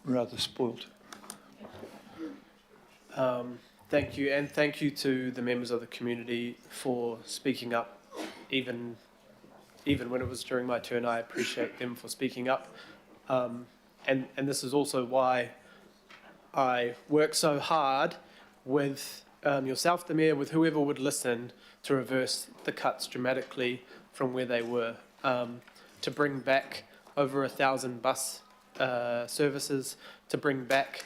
rather spoilt. Thank you, and thank you to the members of the community for speaking up, even when it was during my turn. I appreciate them for speaking up, and this is also why I work so hard with yourself, the Mayor, with whoever would listen, to reverse the cuts dramatically from where they were, to bring back over 1,000 bus services, to bring back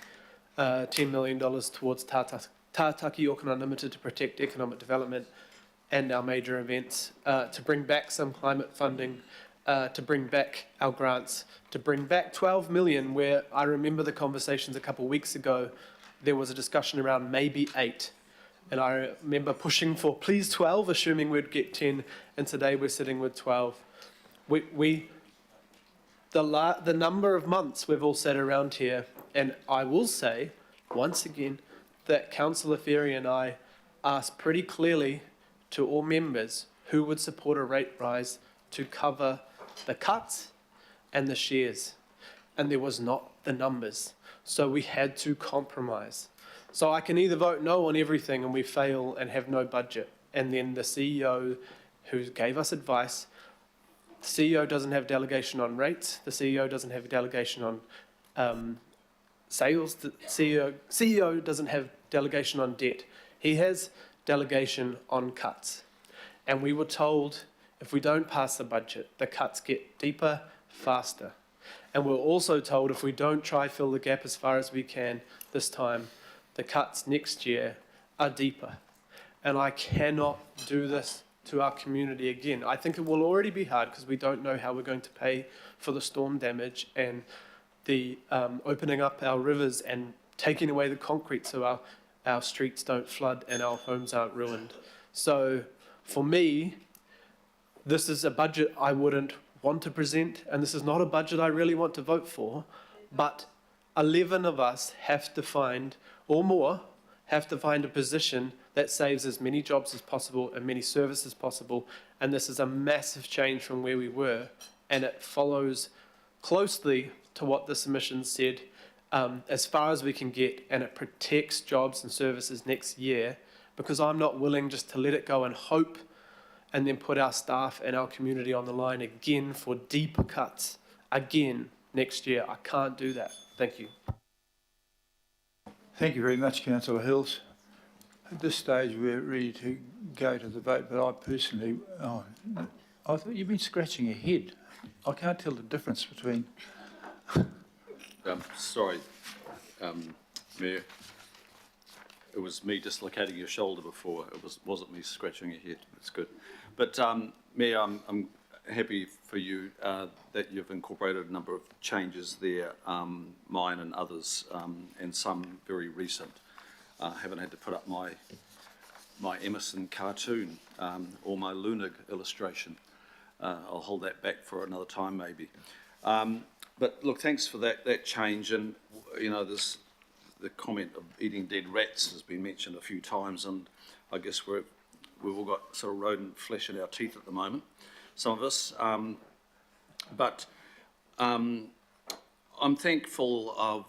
$10 million towards Tātaki Auckland Unlimited to protect economic development and our major events, to bring back some climate funding, to bring back our grants, to bring back 12 million, where I remember the conversations a couple of weeks ago, there was a discussion around maybe 8. And I remember pushing for please 12, assuming we'd get 10, and today we're sitting with 12. The number of months we've all sat around here, and I will say, once again, that Councillor Ferry and I asked pretty clearly to all members who would support a rate rise to cover the cuts and the shares. And there was not the numbers. So we had to compromise. So I can either vote no on everything and we fail and have no budget, and then the CEO who gave us advice, the CEO doesn't have delegation on rates, the CEO doesn't have delegation on sales, the CEO doesn't have delegation on debt. He has delegation on cuts. And we were told if we don't pass the budget, the cuts get deeper, faster. And we're also told if we don't try fill the gap as far as we can this time, the cuts next year are deeper. And I cannot do this to our community again. I think it will already be hard because we don't know how we're going to pay for the storm damage and the opening up our rivers and taking away the concrete so our streets don't flood and our homes aren't ruined. So for me, this is a budget I wouldn't want to present, and this is not a budget I really want to vote for, but 11 of us have to find, or more, have to find a position that saves as many jobs as possible and many services as possible, and this is a massive change from where we were, and it follows closely to what the submission said, as far as we can get, and it protects jobs and services next year, because I'm not willing just to let it go and hope and then put our staff and our community on the line again for deeper cuts again next year. I can't do that. Thank you. Thank you very much, Councillor Hills. At this stage, we're ready to go to the vote, but I personally, I thought you've been scratching your head. I can't tell the difference between... Sorry, Mayor. It was me dislocating your shoulder before. It wasn't me scratching your head. It's good. But Mayor, I'm happy for you that you've incorporated a number of changes there, mine and others, and some very recent. Haven't had to put up my Emerson cartoon or my Lunig illustration. I'll hold that back for another time, maybe. But look, thanks for that change. And you know, there's the comment of eating dead rats has been mentioned a few times, and I guess we've all got sort of rodent flesh in our teeth at the moment, some of us. But I'm thankful of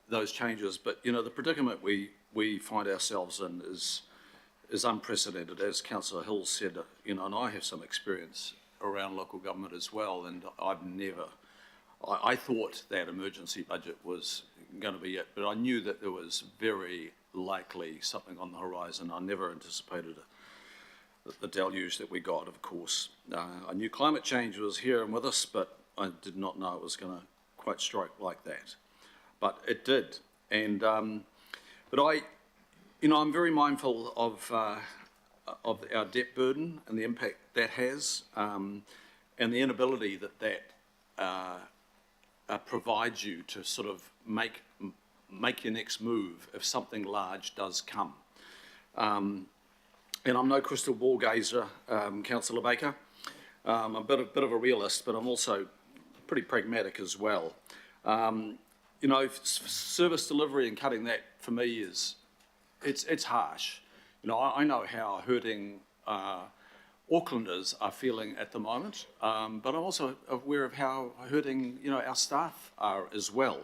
those changes. But you know, the predicament we find ourselves in is unprecedented, as Councillor Hill said. You know, and I have some experience around local government as well, and I've never I thought that emergency budget was going to be it, but I knew that there was very likely something on the horizon. I never anticipated the deluge that we got, of course. I knew climate change was here and with us, but I did not know it was going to quite strike like that. But it did. And, but I'm very mindful of our debt burden and the impact that has, and the inability that provides you to sort of make your next move if something large does come. And I'm no crystal ball gazer, Councillor Baker. I'm a bit of a realist, but I'm also pretty pragmatic as well. Service delivery and cutting that for me it's harsh. I know how hurting Aucklanders are feeling at the moment, but I'm also aware of how hurting our staff are as well.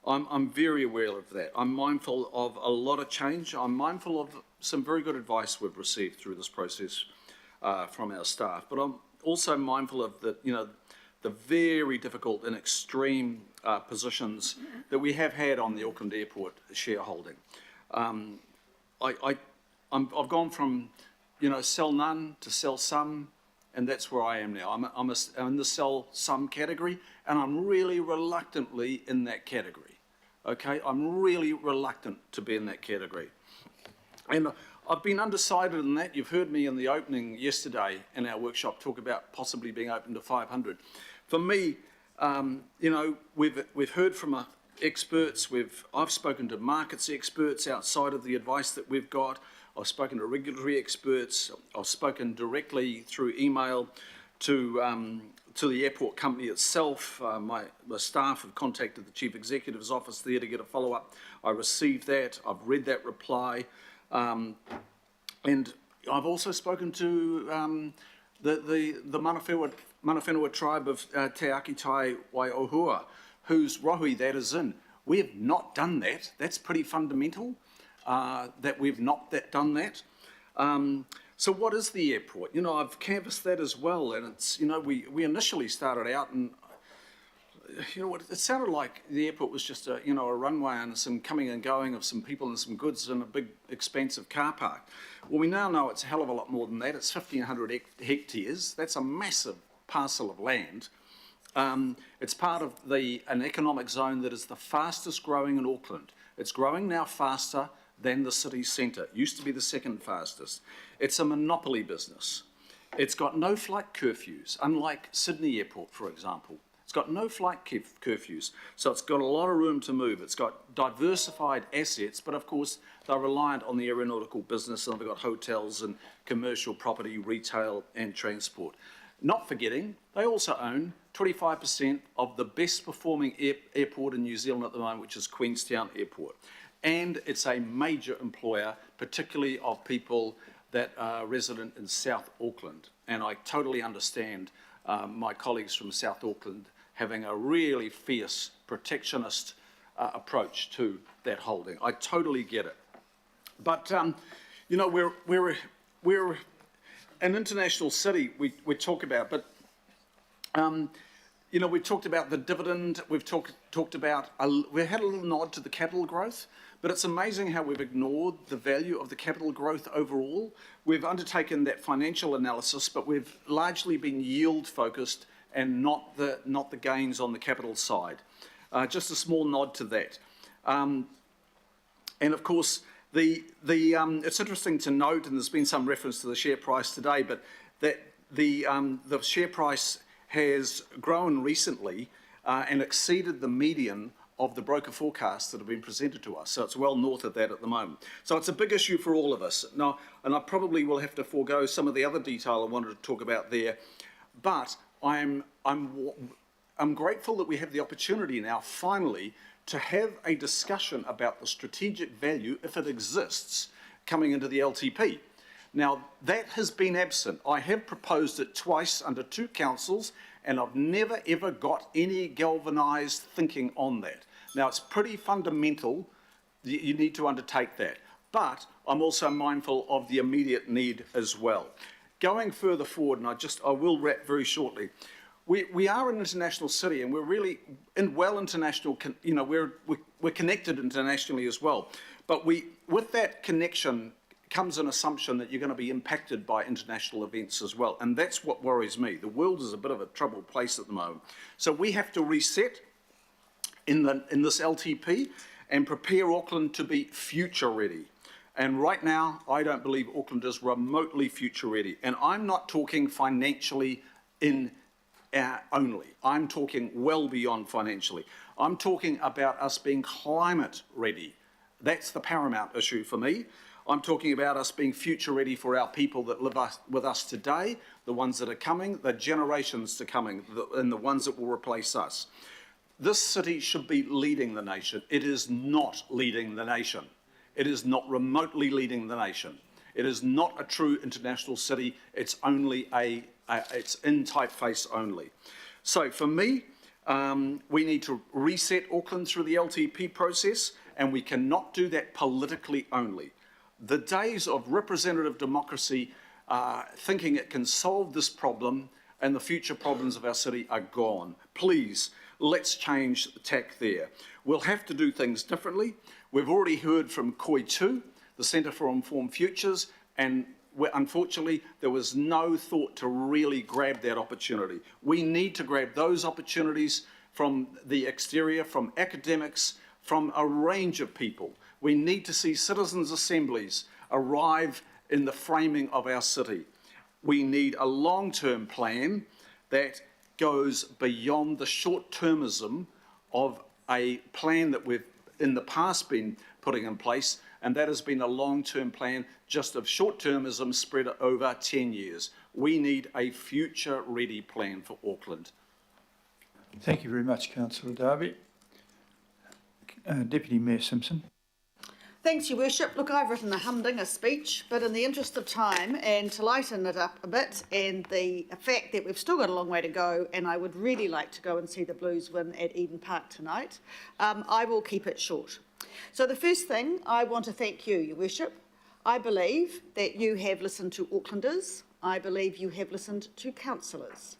I'm very aware of that. I'm mindful of a lot of change. I'm mindful of some very good advice we've received through this process from our staff, but I'm also mindful of the very difficult and extreme positions that we have had on the Auckland Airport shareholding. I've gone from sell none to sell some, and that's where I am now. I'm in the sell some category, and I'm really reluctantly in that category. Okay, I'm really reluctant to be in that category. And I've been undecided in that. You've heard me in the opening yesterday in our workshop talk about possibly being open to 500. For me, we've heard from experts. I've spoken to markets experts outside of the advice that we've got. I've spoken to regulatory experts. I've spoken directly through email to the airport company itself. My staff have contacted the Chief Executive's office there to get a follow-up. I received that. I've read that reply. And I've also spoken to the Manawhenua tribe of Te Akitai Waiohua, whose rohui that is in. We have not done that. That's pretty fundamental, that we've not done that. So what is the airport? I've canvassed that as well, and it's, we initially started out and, it sounded like the airport was just a runway and some coming and going of some people and some goods in a big, expansive car park. Well, we now know it's a hell of a lot more than that. It's 1,500 hectares. That's a massive parcel of land. It's part of an economic zone that is the fastest growing in Auckland. It's growing now faster than the city centre. It used to be the second fastest. It's a monopoly business. It's got no flight curfews, unlike Sydney Airport, for example. It's got no flight curfews, so it's got a lot of room to move. It's got diversified assets, but of course they're reliant on the aeronautical business, and they've got hotels and commercial property, retail and transport. Not forgetting, they also own 25% of the best performing airport in New Zealand at the moment, which is Queenstown Airport. And it's a major employer, particularly of people that are resident in South Auckland. And I totally understand my colleagues from South Auckland having a really fierce protectionist approach to that holding. I totally get it. But, we're an international city we talk about, but, we've talked about the dividend, we've talked about, we had a little nod to the capital growth, but it's amazing how we've ignored the value of the capital growth overall. We've undertaken that financial analysis, but we've largely been yield focused and not the gains on the capital side. Just a small nod to that. And of course, it's interesting to note, and there's been some reference to the share price today, but that the share price has grown recently and exceeded the median of the broker forecasts that have been presented to us. So it's well north of that at the moment. So it's a big issue for all of us. Now, and I probably will have to forego some of the other detail I wanted to talk about there, but I'm grateful that we have the opportunity now, finally, to have a discussion about the strategic value, if it exists, coming into the LTP. Now, that has been absent. I have proposed it twice under two councils, and I've never, ever got any galvanised thinking on that. Now, it's pretty fundamental. You need to undertake that. But I'm also mindful of the immediate need as well. Going further forward, and I will wrap very shortly, we are an international city, and we're really well international. We're connected internationally as well. But with that connection comes an assumption that you're going to be impacted by international events as well, and that's what worries me. The world is a bit of a troubled place at the moment, so we have to reset in this LTP and prepare Auckland to be future ready. And right now, I don't believe Auckland is remotely future ready. And I'm not talking financially only. I'm talking well beyond financially. I'm talking about us being climate ready. That's the paramount issue for me. I'm talking about us being future ready for our people that live with us today, the ones that are coming, the generations to coming, and the ones that will replace us. This city should be leading the nation. It is not leading the nation. It is not remotely leading the nation. It is not a true international city. It's only it's in typeface only. So for me, we need to reset Auckland through the LTP process, and we cannot do that politically only. The days of representative democracy thinking it can solve this problem and the future problems of our city are gone. Please, let's change the tack there. We'll have to do things differently. We've already heard from Koi2, the Centre for Informed Futures, and unfortunately there was no thought to really grab that opportunity. We need to grab those opportunities from the exterior, from academics, from a range of people. We need to see citizens' assemblies arrive in the framing of our city. We need a long-term plan that goes beyond the short-termism of a plan that we've in the past been putting in place, and that has been a long-term plan just of short-termism spread over 10 years. We need a future-ready plan for Auckland. Thank you very much, Councillor Darby. Deputy Mayor Simpson. Thanks, Your Worship. Look, I've written a humdinger speech, but in the interest of time and to lighten it up a bit, and the fact that we've still got a long way to go, and I would really like to go and see the Blues win at Eden Park tonight, I will keep it short. So the first thing, I want to thank you, Your Worship. I believe that you have listened to Aucklanders. I believe you have listened to councillors.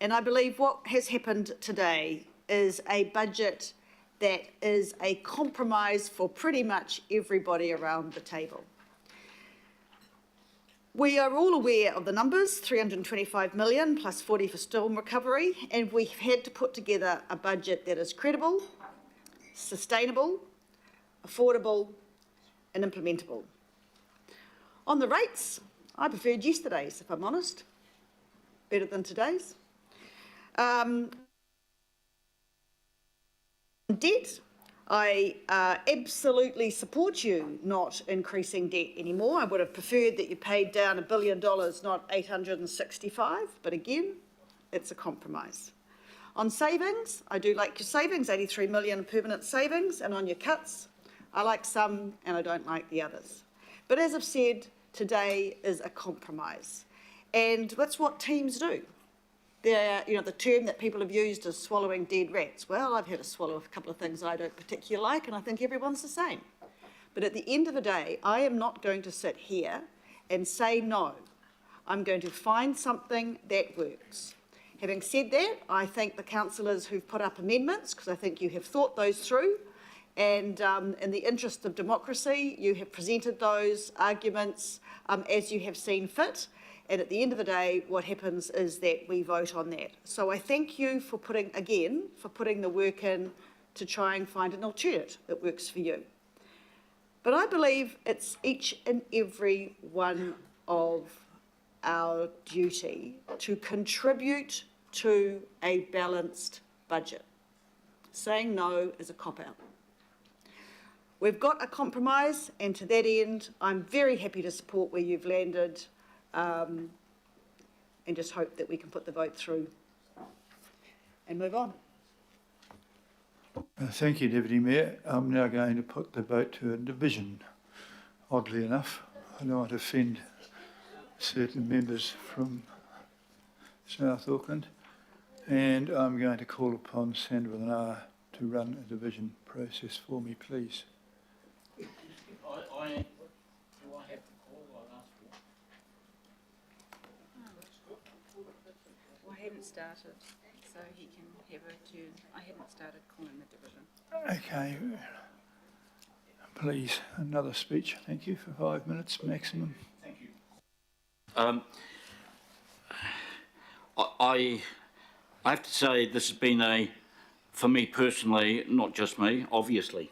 And I believe what has happened today is a budget that is a compromise for pretty much everybody around the table. We are all aware of the numbers, 325 million plus 40 for storm recovery, and we've had to put together a budget that is credible, sustainable, affordable and implementable. On the rates, I preferred yesterday's, if I'm honest, better than today's. Debt, I absolutely support you not increasing debt anymore. I would have preferred that you paid down $1 billion, not 865, but again, it's a compromise. On savings, I do like your savings, 83 million permanent savings, and on your cuts, I like some and I don't like the others. But as I've said, today is a compromise, and that's what teams do. The term that people have used is swallowing dead rats. Well, I've had to swallow a couple of things I don't particularly like, and I think everyone's the same. But at the end of the day, I am not going to sit here and say no. I'm going to find something that works. Having said that, I thank the councillors who've put up amendments, because I think you have thought those through, and in the interest of democracy, you have presented those arguments as you have seen fit. And at the end of the day, what happens is that we vote on that. So I thank you for putting the work in to try and find an alternate that works for you. But I believe it's each and every one of our duty to contribute to a balanced budget. Saying no is a cop-out. We've got a compromise, and to that end, I'm very happy to support where you've landed, and just hope that we can put the vote through and move on. Thank you, Deputy Mayor. I'm now going to put the vote to a division. Oddly enough, I don't want to offend certain members from South Auckland, and I'm going to call upon Sandra with an R to run a division process for me, please. Do I have to call or ask for? I hadn't started, so he can have a turn. I hadn't started calling the division. Okay. Please, another speech. Thank you for 5 minutes maximum. Thank you. I have to say this has been for me personally, not just me, obviously,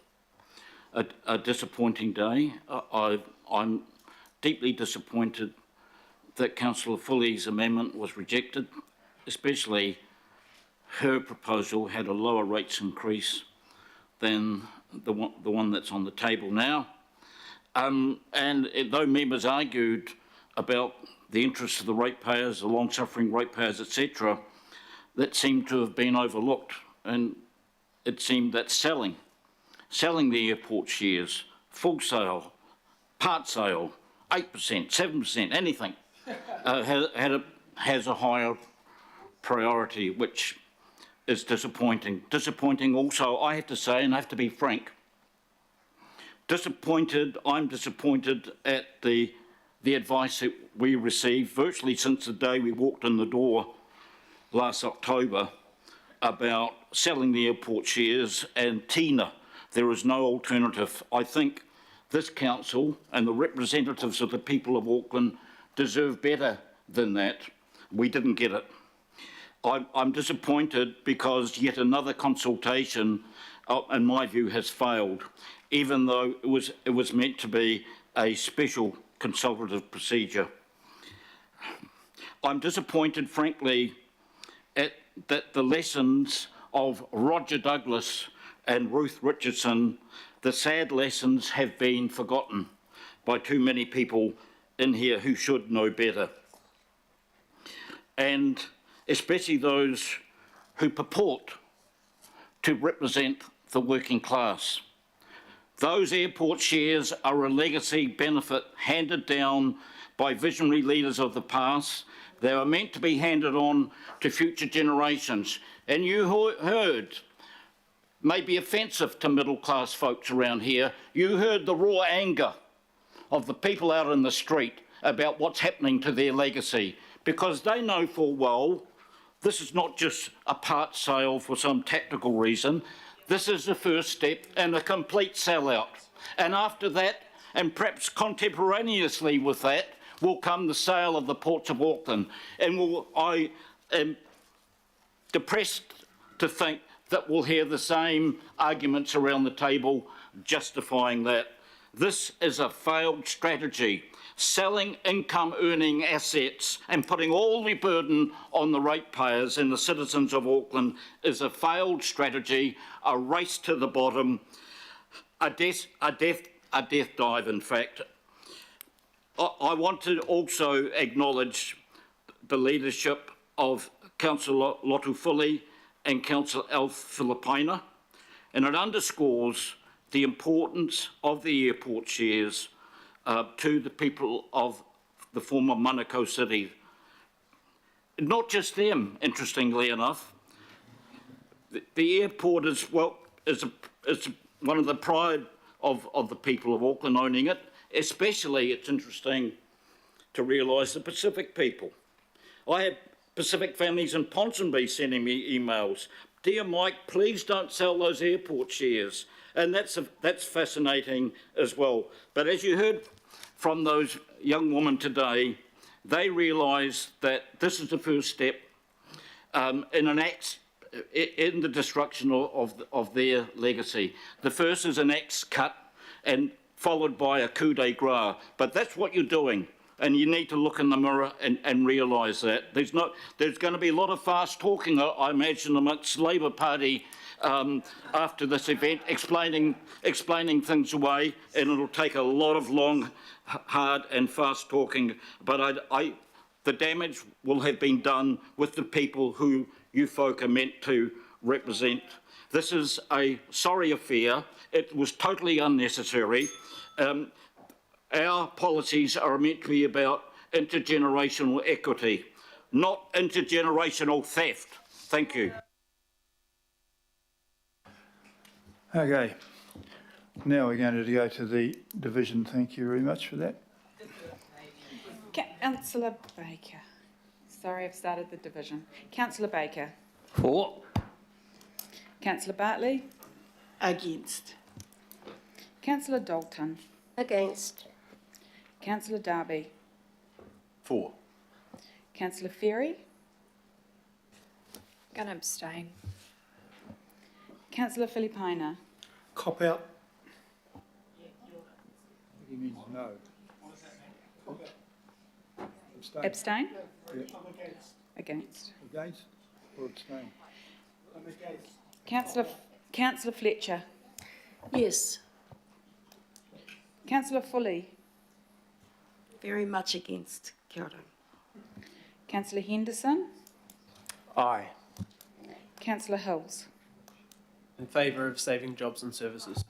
a disappointing day. I'm deeply disappointed that Councillor Foley's amendment was rejected, especially her proposal had a lower rates increase than the one that's on the table now. And though members argued about the interests of the ratepayers, the long-suffering ratepayers, etc., that seemed to have been overlooked. And it seemed that selling the airport shares, full sale, part sale, 8%, 7%, anything, has a higher priority, which is disappointing. Disappointing also, I have to say, and I have to be frank, I'm disappointed at the advice that we received virtually since the day we walked in the door last October about selling the airport shares and TINA. There is no alternative. I think this council and the representatives of the people of Auckland deserve better than that. We didn't get it. I'm disappointed because yet another consultation, in my view, has failed, even though it was meant to be a special consultative procedure. I'm disappointed, frankly, that the lessons of Roger Douglas and Ruth Richardson, the sad lessons, have been forgotten by too many people in here who should know better. And especially those who purport to represent the working class. Those airport shares are a legacy benefit handed down by visionary leaders of the past. They are meant to be handed on to future generations. And you heard, maybe offensive to middle class folks around here, you heard the raw anger of the people out in the street about what's happening to their legacy, because they know full well this is not just a part sale for some tactical reason. This is the first step in a complete sellout. And after that, and perhaps contemporaneously with that, will come the sale of the ports of Auckland. And I am depressed to think that we'll hear the same arguments around the table justifying that. This is a failed strategy. Selling income-earning assets and putting all the burden on the ratepayers and the citizens of Auckland is a failed strategy, a race to the bottom, a death dive, in fact. I want to also acknowledge the leadership of Councillor Lotu Foley and Councillor Alf Filipina, and it underscores the importance of the airport shares to the people of the former Manukau city. Not just them, interestingly enough. The airport is one of the pride of the people of Auckland owning it. Especially, it's interesting to realise the Pacific people. I have Pacific families in Ponsonby sending me emails. Dear Mike, please don't sell those airport shares. And that's fascinating as well. But as you heard from those young women today, they realise that this is the first step in the destruction of their legacy. The first is an axe cut and followed by a coup de grace. But that's what you're doing. And you need to look in the mirror and realise that. There's going to be a lot of fast talking, I imagine, amongst the Labour Party after this event, explaining things away, and it'll take a lot of long, hard and fast talking. But the damage will have been done with the people who you folk are meant to represent. This is a sorry affair. It was totally unnecessary. Our policies are meant to be about intergenerational equity, not intergenerational theft. Thank you. Okay. Now we're going to go to the division. Thank you very much for that. Councillor Baker. Sorry, I've started the division. Councillor Baker. For. Councillor Bartley. Against. Councillor Dalton. Against. Councillor Darby. For. Councillor Ferry. Gonna abstain. Councillor Filipina. Cop out. He means no. Abstain. Abstain? Yeah. Against. Against or abstain? Councillor Fletcher. Yes. Councillor Foley. Very much against. Kia ora. Councillor Henderson. Aye. Councillor Hills. In favour of saving jobs and services.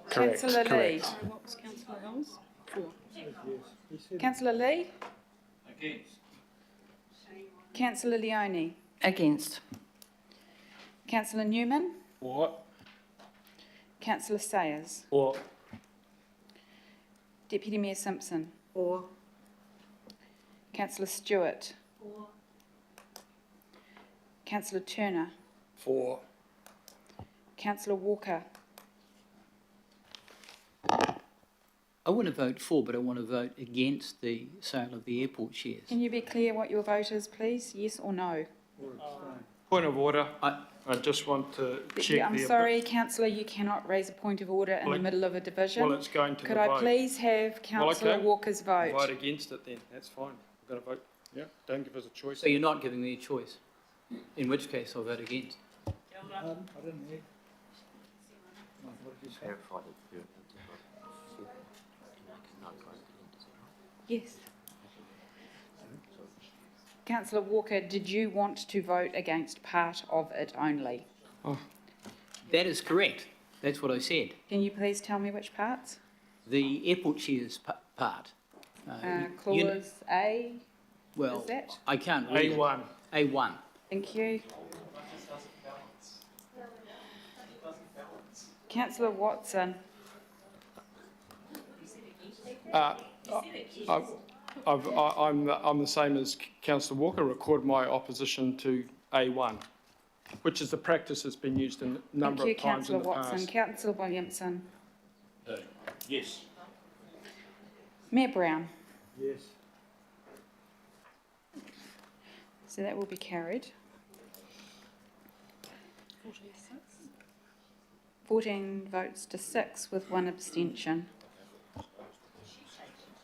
Correct. Councillor Lee. Correct. What was Councillor Hills? Councillor Lee. Against. Councillor Leone. Against. Councillor Newman. For. Councillor Sayers. For. Deputy Mayor Simpson. Or. Councillor Stewart. Councillor Turner. For. Councillor Walker. I want to vote for, but I want to vote against the sale of the airport shares. Can you be clear what your vote is, please? Yes or no? Point of order. I just want to check I'm the. sorry, councillor, you cannot raise a point of order in Well, the middle of a division. Well, it's going to Could the I vote. please have councillor okay. Walker's vote? Vote against it then, that's fine. We've got to vote, yeah, don't give us a choice. So you're not giving me a choice, in which case I'll vote against. I didn't hear. No, what did you say? Yes. Councillor Walker, did you want to vote against part of it only? That is correct. That's what I said. Can you please tell me which parts? The airport shares part. Clause A, Well, is that? I can't read it. A1. A1. Thank you. Councillor Watson. I'm the same as Councillor Walker, record my opposition to A1, which is the practice that's been used in a number Thank you, of times in Councillor the Watson. past. Councillor Williamson. Yes. Mayor Brown. Yes. So that will be carried. 14 votes to 6 with 1 abstention.